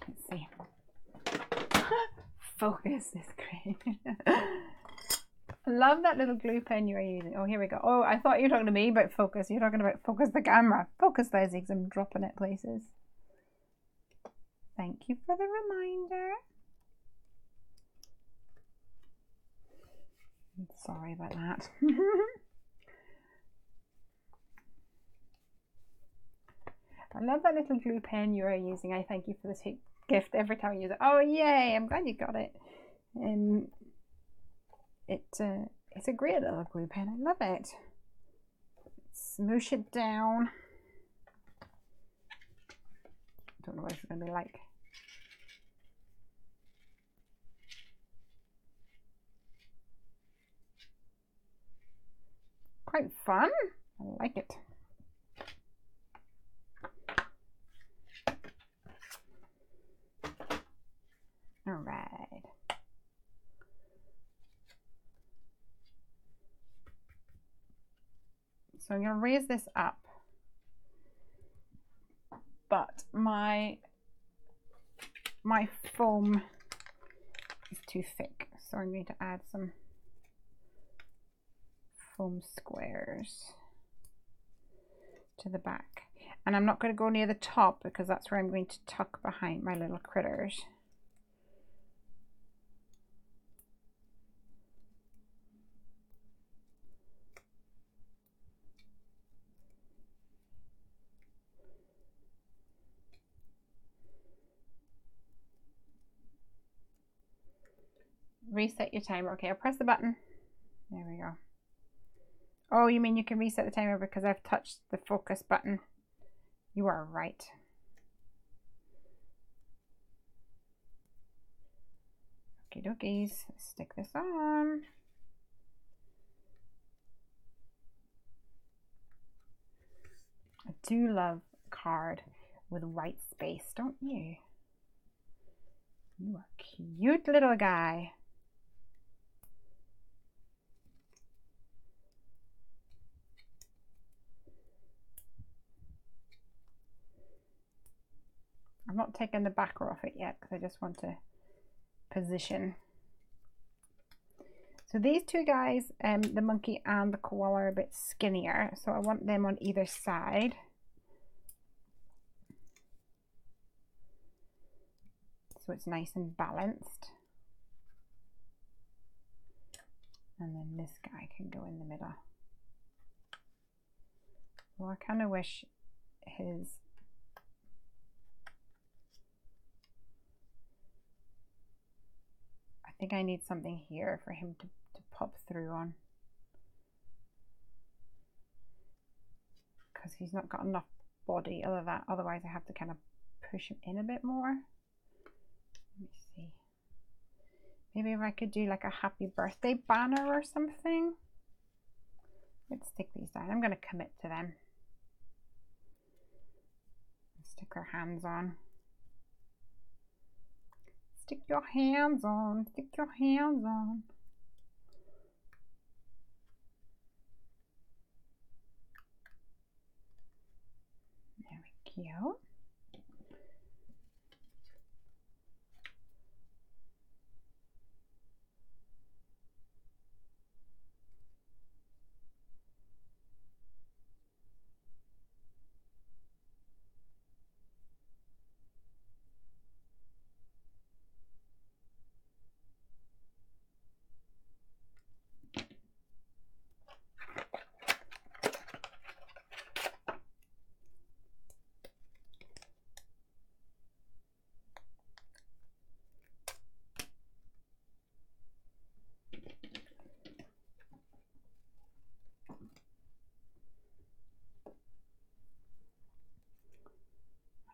Let's see. Focus is great. I love that little glue pen you're using. Oh, here we go. Oh, I thought you were talking to me about focus. You're talking about focus the camera. Focus, Lesley, because I'm dropping it places. Thank you for the reminder. Sorry about that. I love that little glue pen you are using. I thank you for the gift every time I use it. Oh yay, I'm glad you got it. It's a great little glue pen. I love it. Smoosh it down. Don't know what it's going to be like. Quite fun. I like it. All right. So I'm going to raise this up But my foam is too thick, so I'm going to add some foam squares to the back. And I'm not going to go near the top because that's where I'm going to tuck behind my little critters. Reset your timer. Okay, I'll press the button. There we go. Oh, you mean you can reset the timer because I've touched the focus button? You are right. Okie dokies. Stick this on. I do love a card with white space, don't you? You are cute little guy. I'm not taking the backer off it yet because I just want to position. So these two guys, the monkey and the koala, are a bit skinnier, so I want them on either side. So it's nice and balanced. And then this guy can go in the middle. Well, I kind of wish his I think I need something here for him to pop through on, because he's not got enough body other that. Otherwise I have to kind of push him in a bit more. Let me see. Maybe if I could do like a happy birthday banner or something. Let's stick these down. I'm going to commit to them. Stick our hands on. Stick your hands on. Stick your hands on. There we go.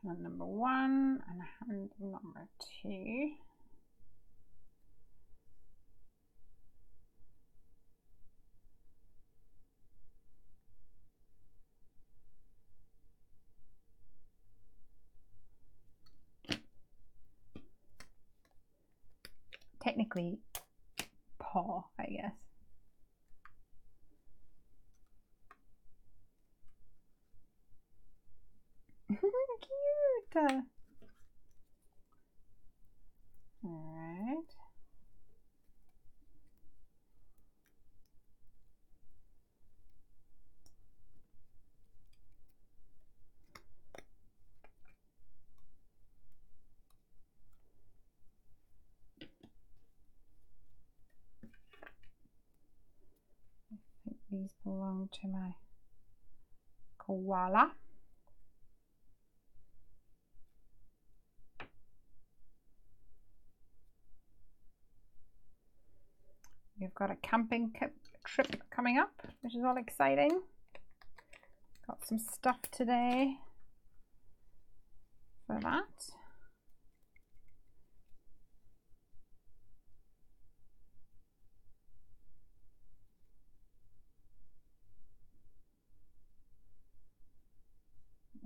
Hand number 1 and hand number 2. Technically paw, I guess. Cute. All right. I think these belong to my koala. We've got a camping trip coming up, which is all exciting. Got some stuff today for that.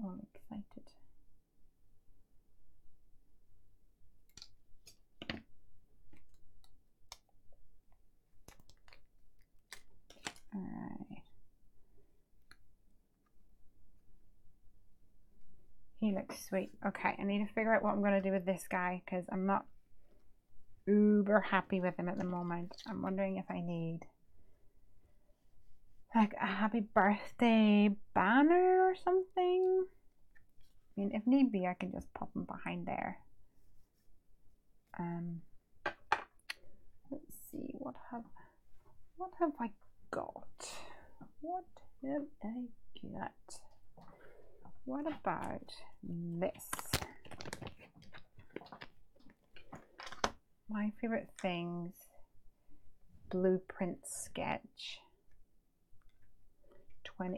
All excited. All right. He looks sweet. Okay, I need to figure out what I'm going to do with this guy because I'm not uber happy with him at the moment. I'm wondering if I need like a happy birthday banner or something. I mean, if need be, I can just pop him behind there. Let's see, what have I got? What have I got? What about this? My favorite things, blueprint sketch.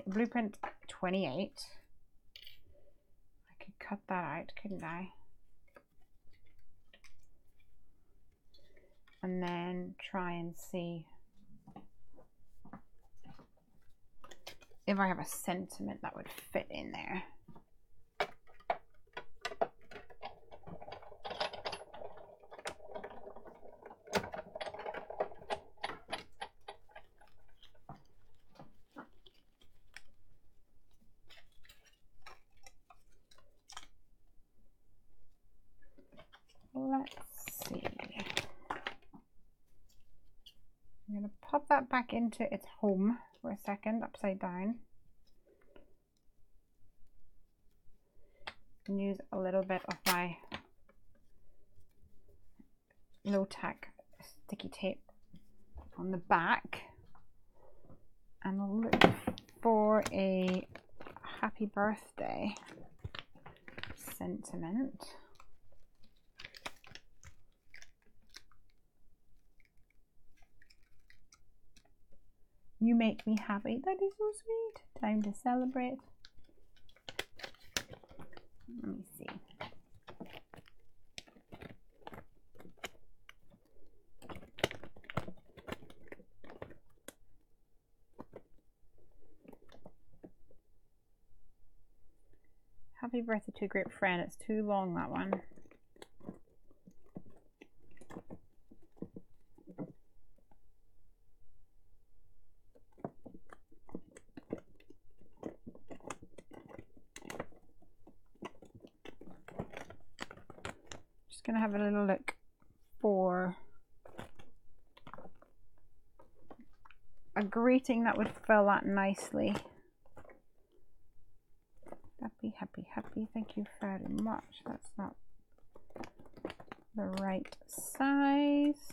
Blueprint 28. I could cut that out, couldn't I? And then try and see if I have a sentiment that would fit in there. Let's see. I'm going to pop that back into its home for a second, upside down. And use a little bit of my low-tack sticky tape on the back. And I'll look for a happy birthday sentiment. You make me happy. That is so sweet. Time to celebrate. Let me see. Happy birthday to a great friend. It's too long, that one. Just gonna have a little look for a greeting that would fill that nicely. Happy, happy, happy. Thank you very much. That's not the right size.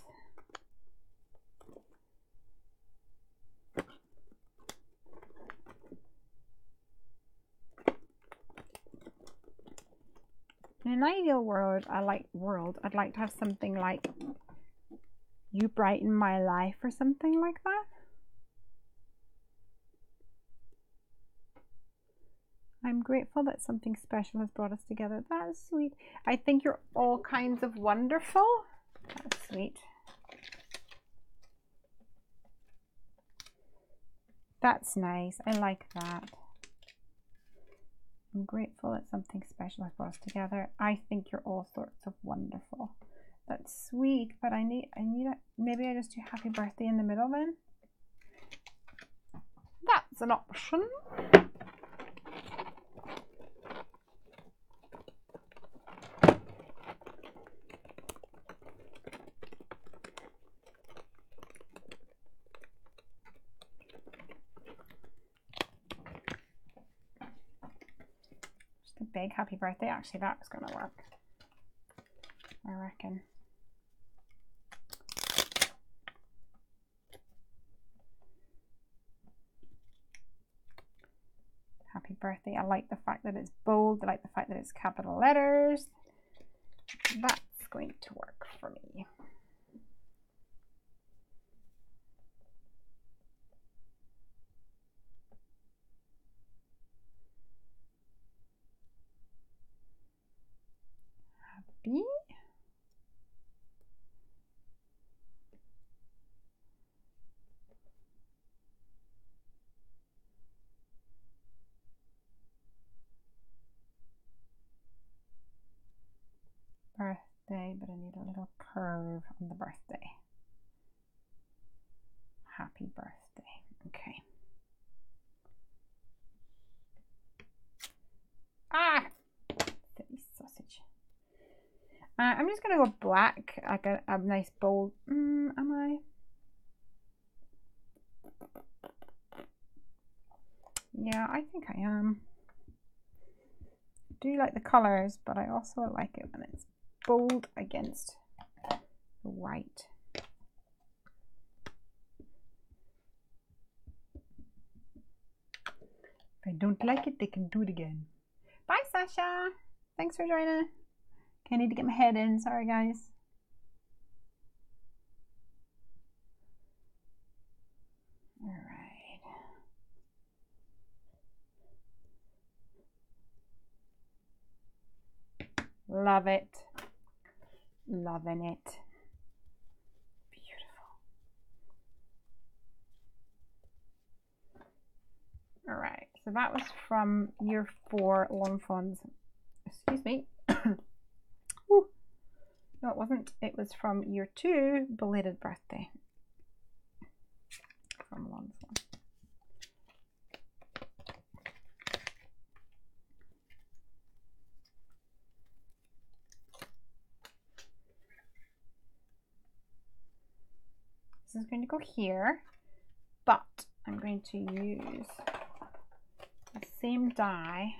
In an ideal world, I'd like to have something like "You brighten my life" or something like that. I'm grateful that something special has brought us together. That is sweet. I think you're all kinds of wonderful. That's sweet. That's nice. I like that. I'm grateful that something special has brought us together. I think you're all sorts of wonderful. That's sweet, but I need maybe I just do happy birthday in the middle then. That's an option. Just a big happy birthday. Actually, that's gonna work, I reckon. Happy birthday. I like the fact that it's bold. I like the fact that it's capital letters. That's going to work for me. Happy. Birthday, but I need a little curve on the birthday. Happy birthday. Okay. Ah! I'm just going to go black, like a nice bold. Am I? Yeah, I think I am. I do like the colours, but I also like it when it's bold against the white. If I don't like it, they can do it again. Bye, Sasha. Thanks for joining. Okay, I need to get my head in. Sorry, guys. All right. Love it. Loving it. Beautiful. All right. So that was from year 4 Long Fawns. Excuse me. Ooh. No, it wasn't. It was from year 2 Belated Birthday. From Long Fawn. This is going to go here, but I'm going to use the same die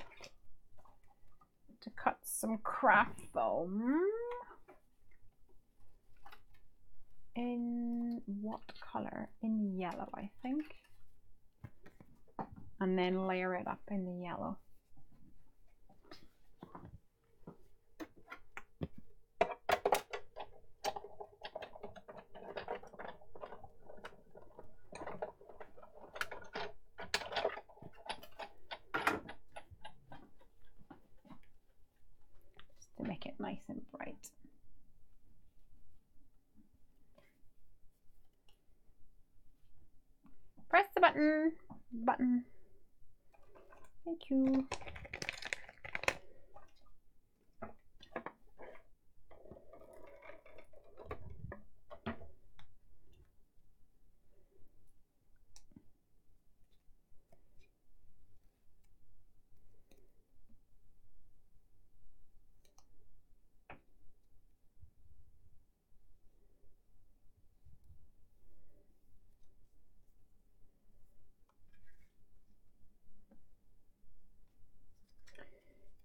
to cut some craft foam. In what color? In yellow, I think. And then layer it up in the yellow. Just to make it nice and bright. Press the button. Thank you.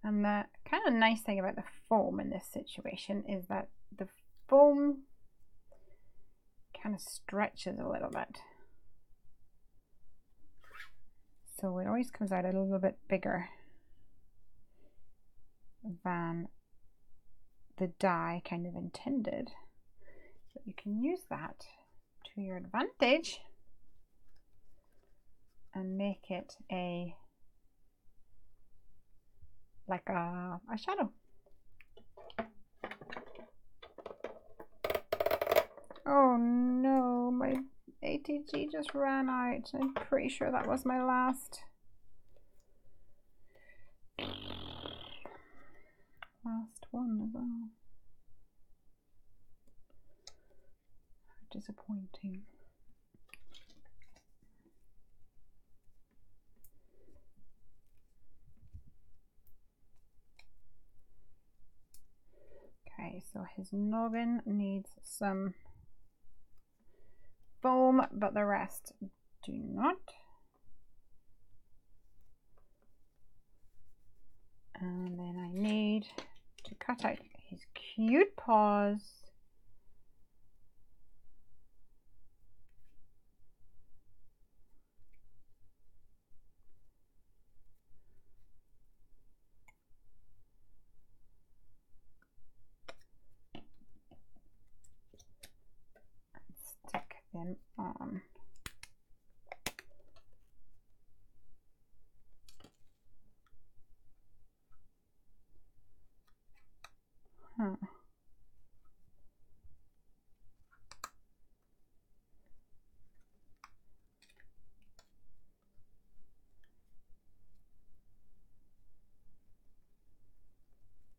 And the kind of nice thing about the foam in this situation is that the foam kind of stretches a little bit. So it always comes out a little bit bigger than the die kind of intended. So you can use that to your advantage and make it like a shadow. Oh no, my ATG just ran out. I'm pretty sure that was my last one as well. Disappointing. Okay, so his noggin needs some foam, but the rest do not. And then I need to cut out his cute paws. Stick them on. Huh.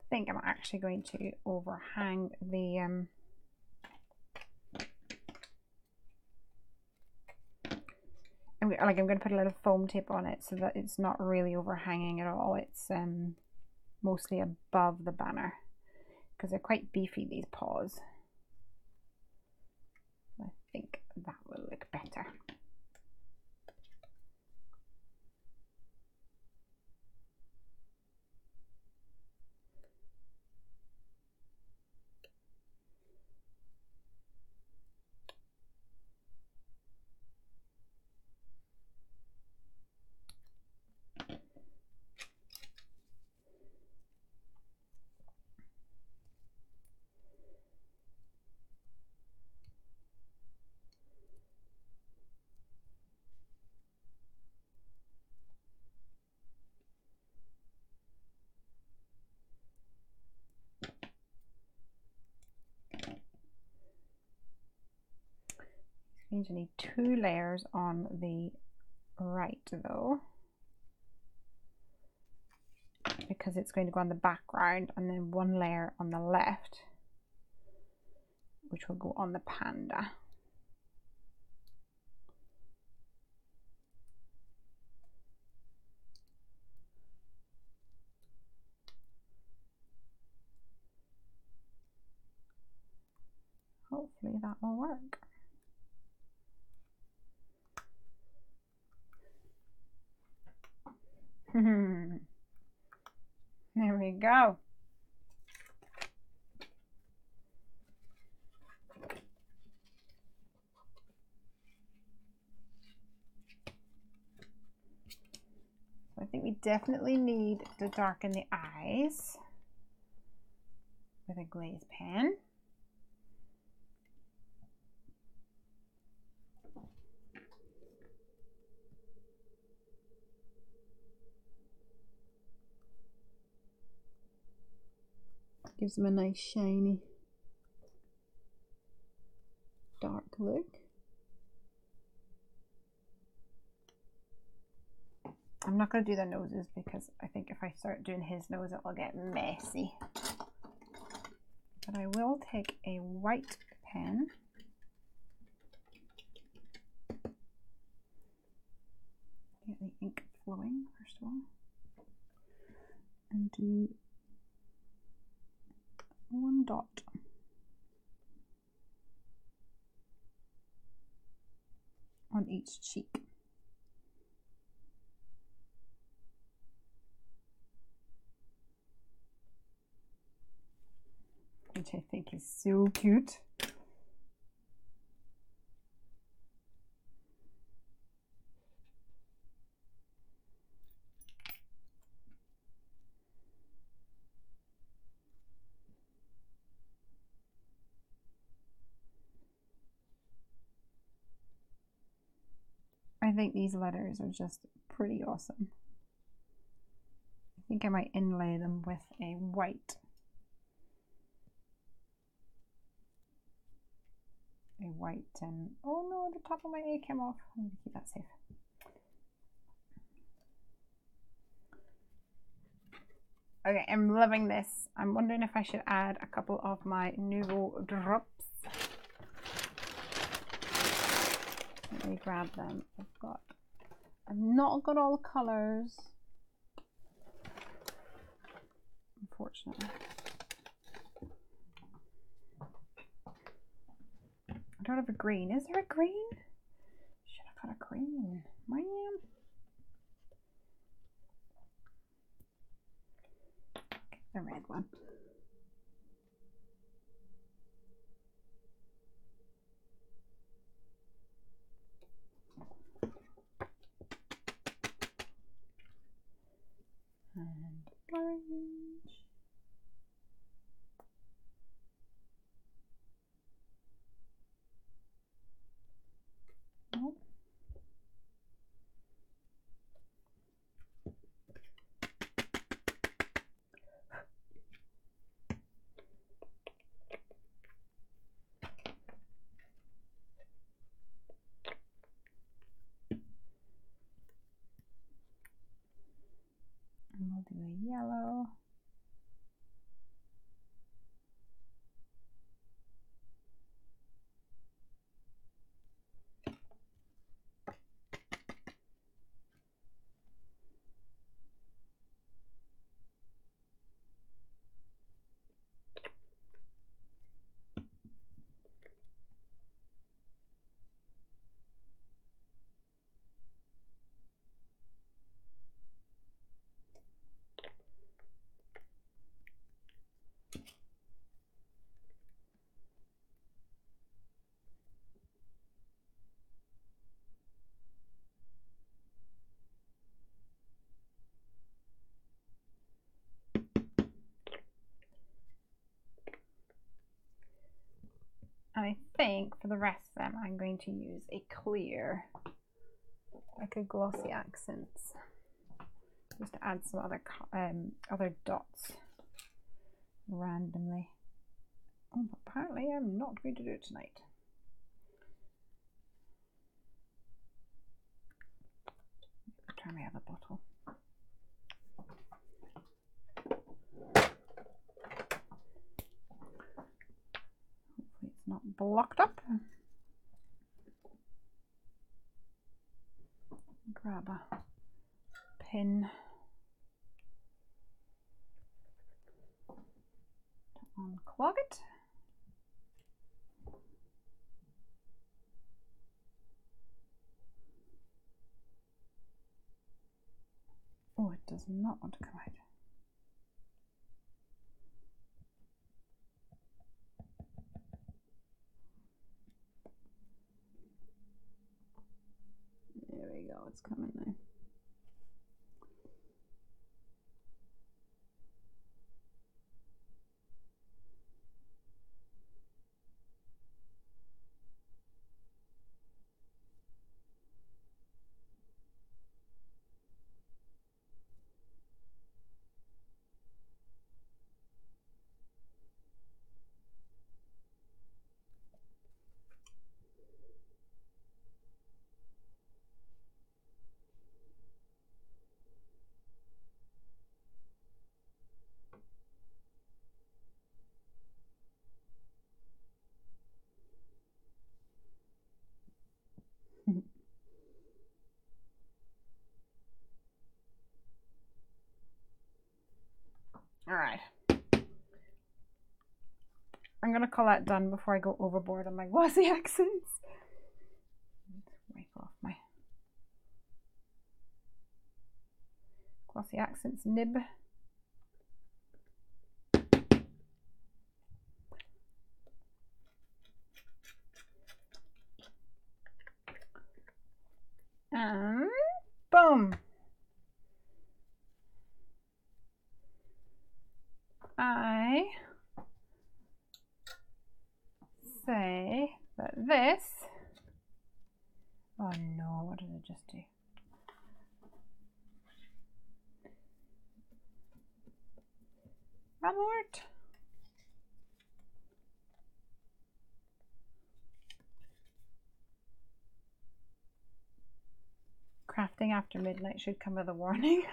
I think I'm actually going to overhang the I'm going to put a little foam tape on it so that it's not really overhanging at all. It's mostly above the banner. because they're quite beefy, these paws. I think that will look better. Means you need 2 layers on the right though, because it's going to go on the background, and then 1 layer on the left, which will go on the panda. Hopefully that will work. There we go. So I think we definitely need to darken the eyes with a glaze pen. Gives them a nice shiny dark look. I'm not going to do their noses because I think if I start doing his nose it will get messy. But I will take a white pen get the ink flowing first of all and do 1 dot on each cheek. Which I think is so cute. I think these letters are just pretty awesome. I think I might inlay them with a white. Oh no, the top of my A came off. I need to keep that safe. Okay, I'm loving this. I'm wondering if I should add a couple of my Nouveau drops. Let me grab them. I've not got all the colours, unfortunately. I don't have a green. Is there a green? Should have got a green. Man. Okay, the red one. And orange. Nope. think for the rest of them I'm going to use a clear, like a glossy accents, just to add some other dots randomly. Oh, apparently I'm not going to do it tonight. Try my other bottle. Hopefully it's not blocked up. Grab a pin. Unclog it. Oh, it does not want to come out. There we go, it's coming now. All right. I'm going to call that done before I go overboard on my glossy accents. Wipe off my glossy accents nib. And boom. I say that this, oh no, what did I just do? Abort. Crafting after midnight should come with a warning.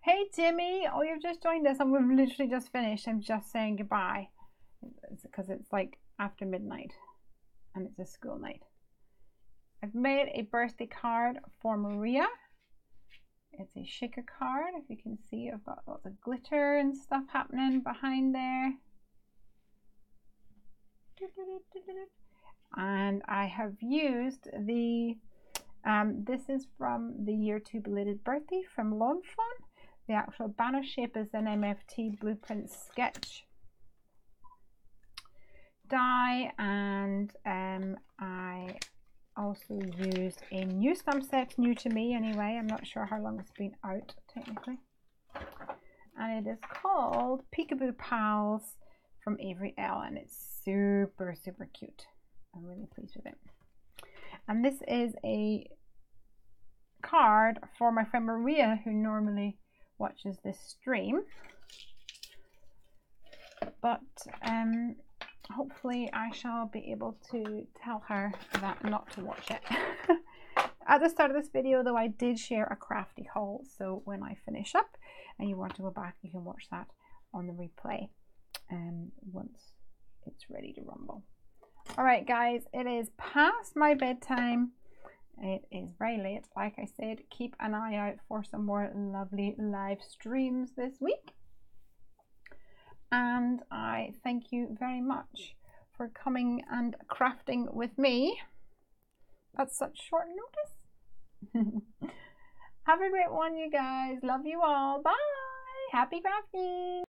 Hey Timmy, oh, you've just joined us and we've literally just finished. I'm just saying goodbye. It's because it's like after midnight and it's a school night. I've made a birthday card for Maria. It's a shaker card. If you can see, I've got lots of glitter and stuff happening behind there. And I have used the, this is from the Year 2 Belated Birthday from Lawn Fawn. The actual banner shape is an MFT blueprint sketch die, and I also used a new stamp set, new to me anyway. I'm not sure how long it's been out technically. And it is called Peekaboo Pals from Avery L, and it's super, super cute. I'm really pleased with it. And this is a card for my friend Maria, who normally watches this stream, but hopefully I shall be able to tell her that not to watch it. At the start of this video though, I did share a Crafty haul, so when I finish up and you want to go back, you can watch that on the replay once it's ready to rumble. All right guys, it is past my bedtime. It is very late. Like I said, keep an eye out for some more lovely live streams this week. And I thank you very much for coming and crafting with me at such short notice. Have a great one, you guys. Love you all. Bye. Happy crafting.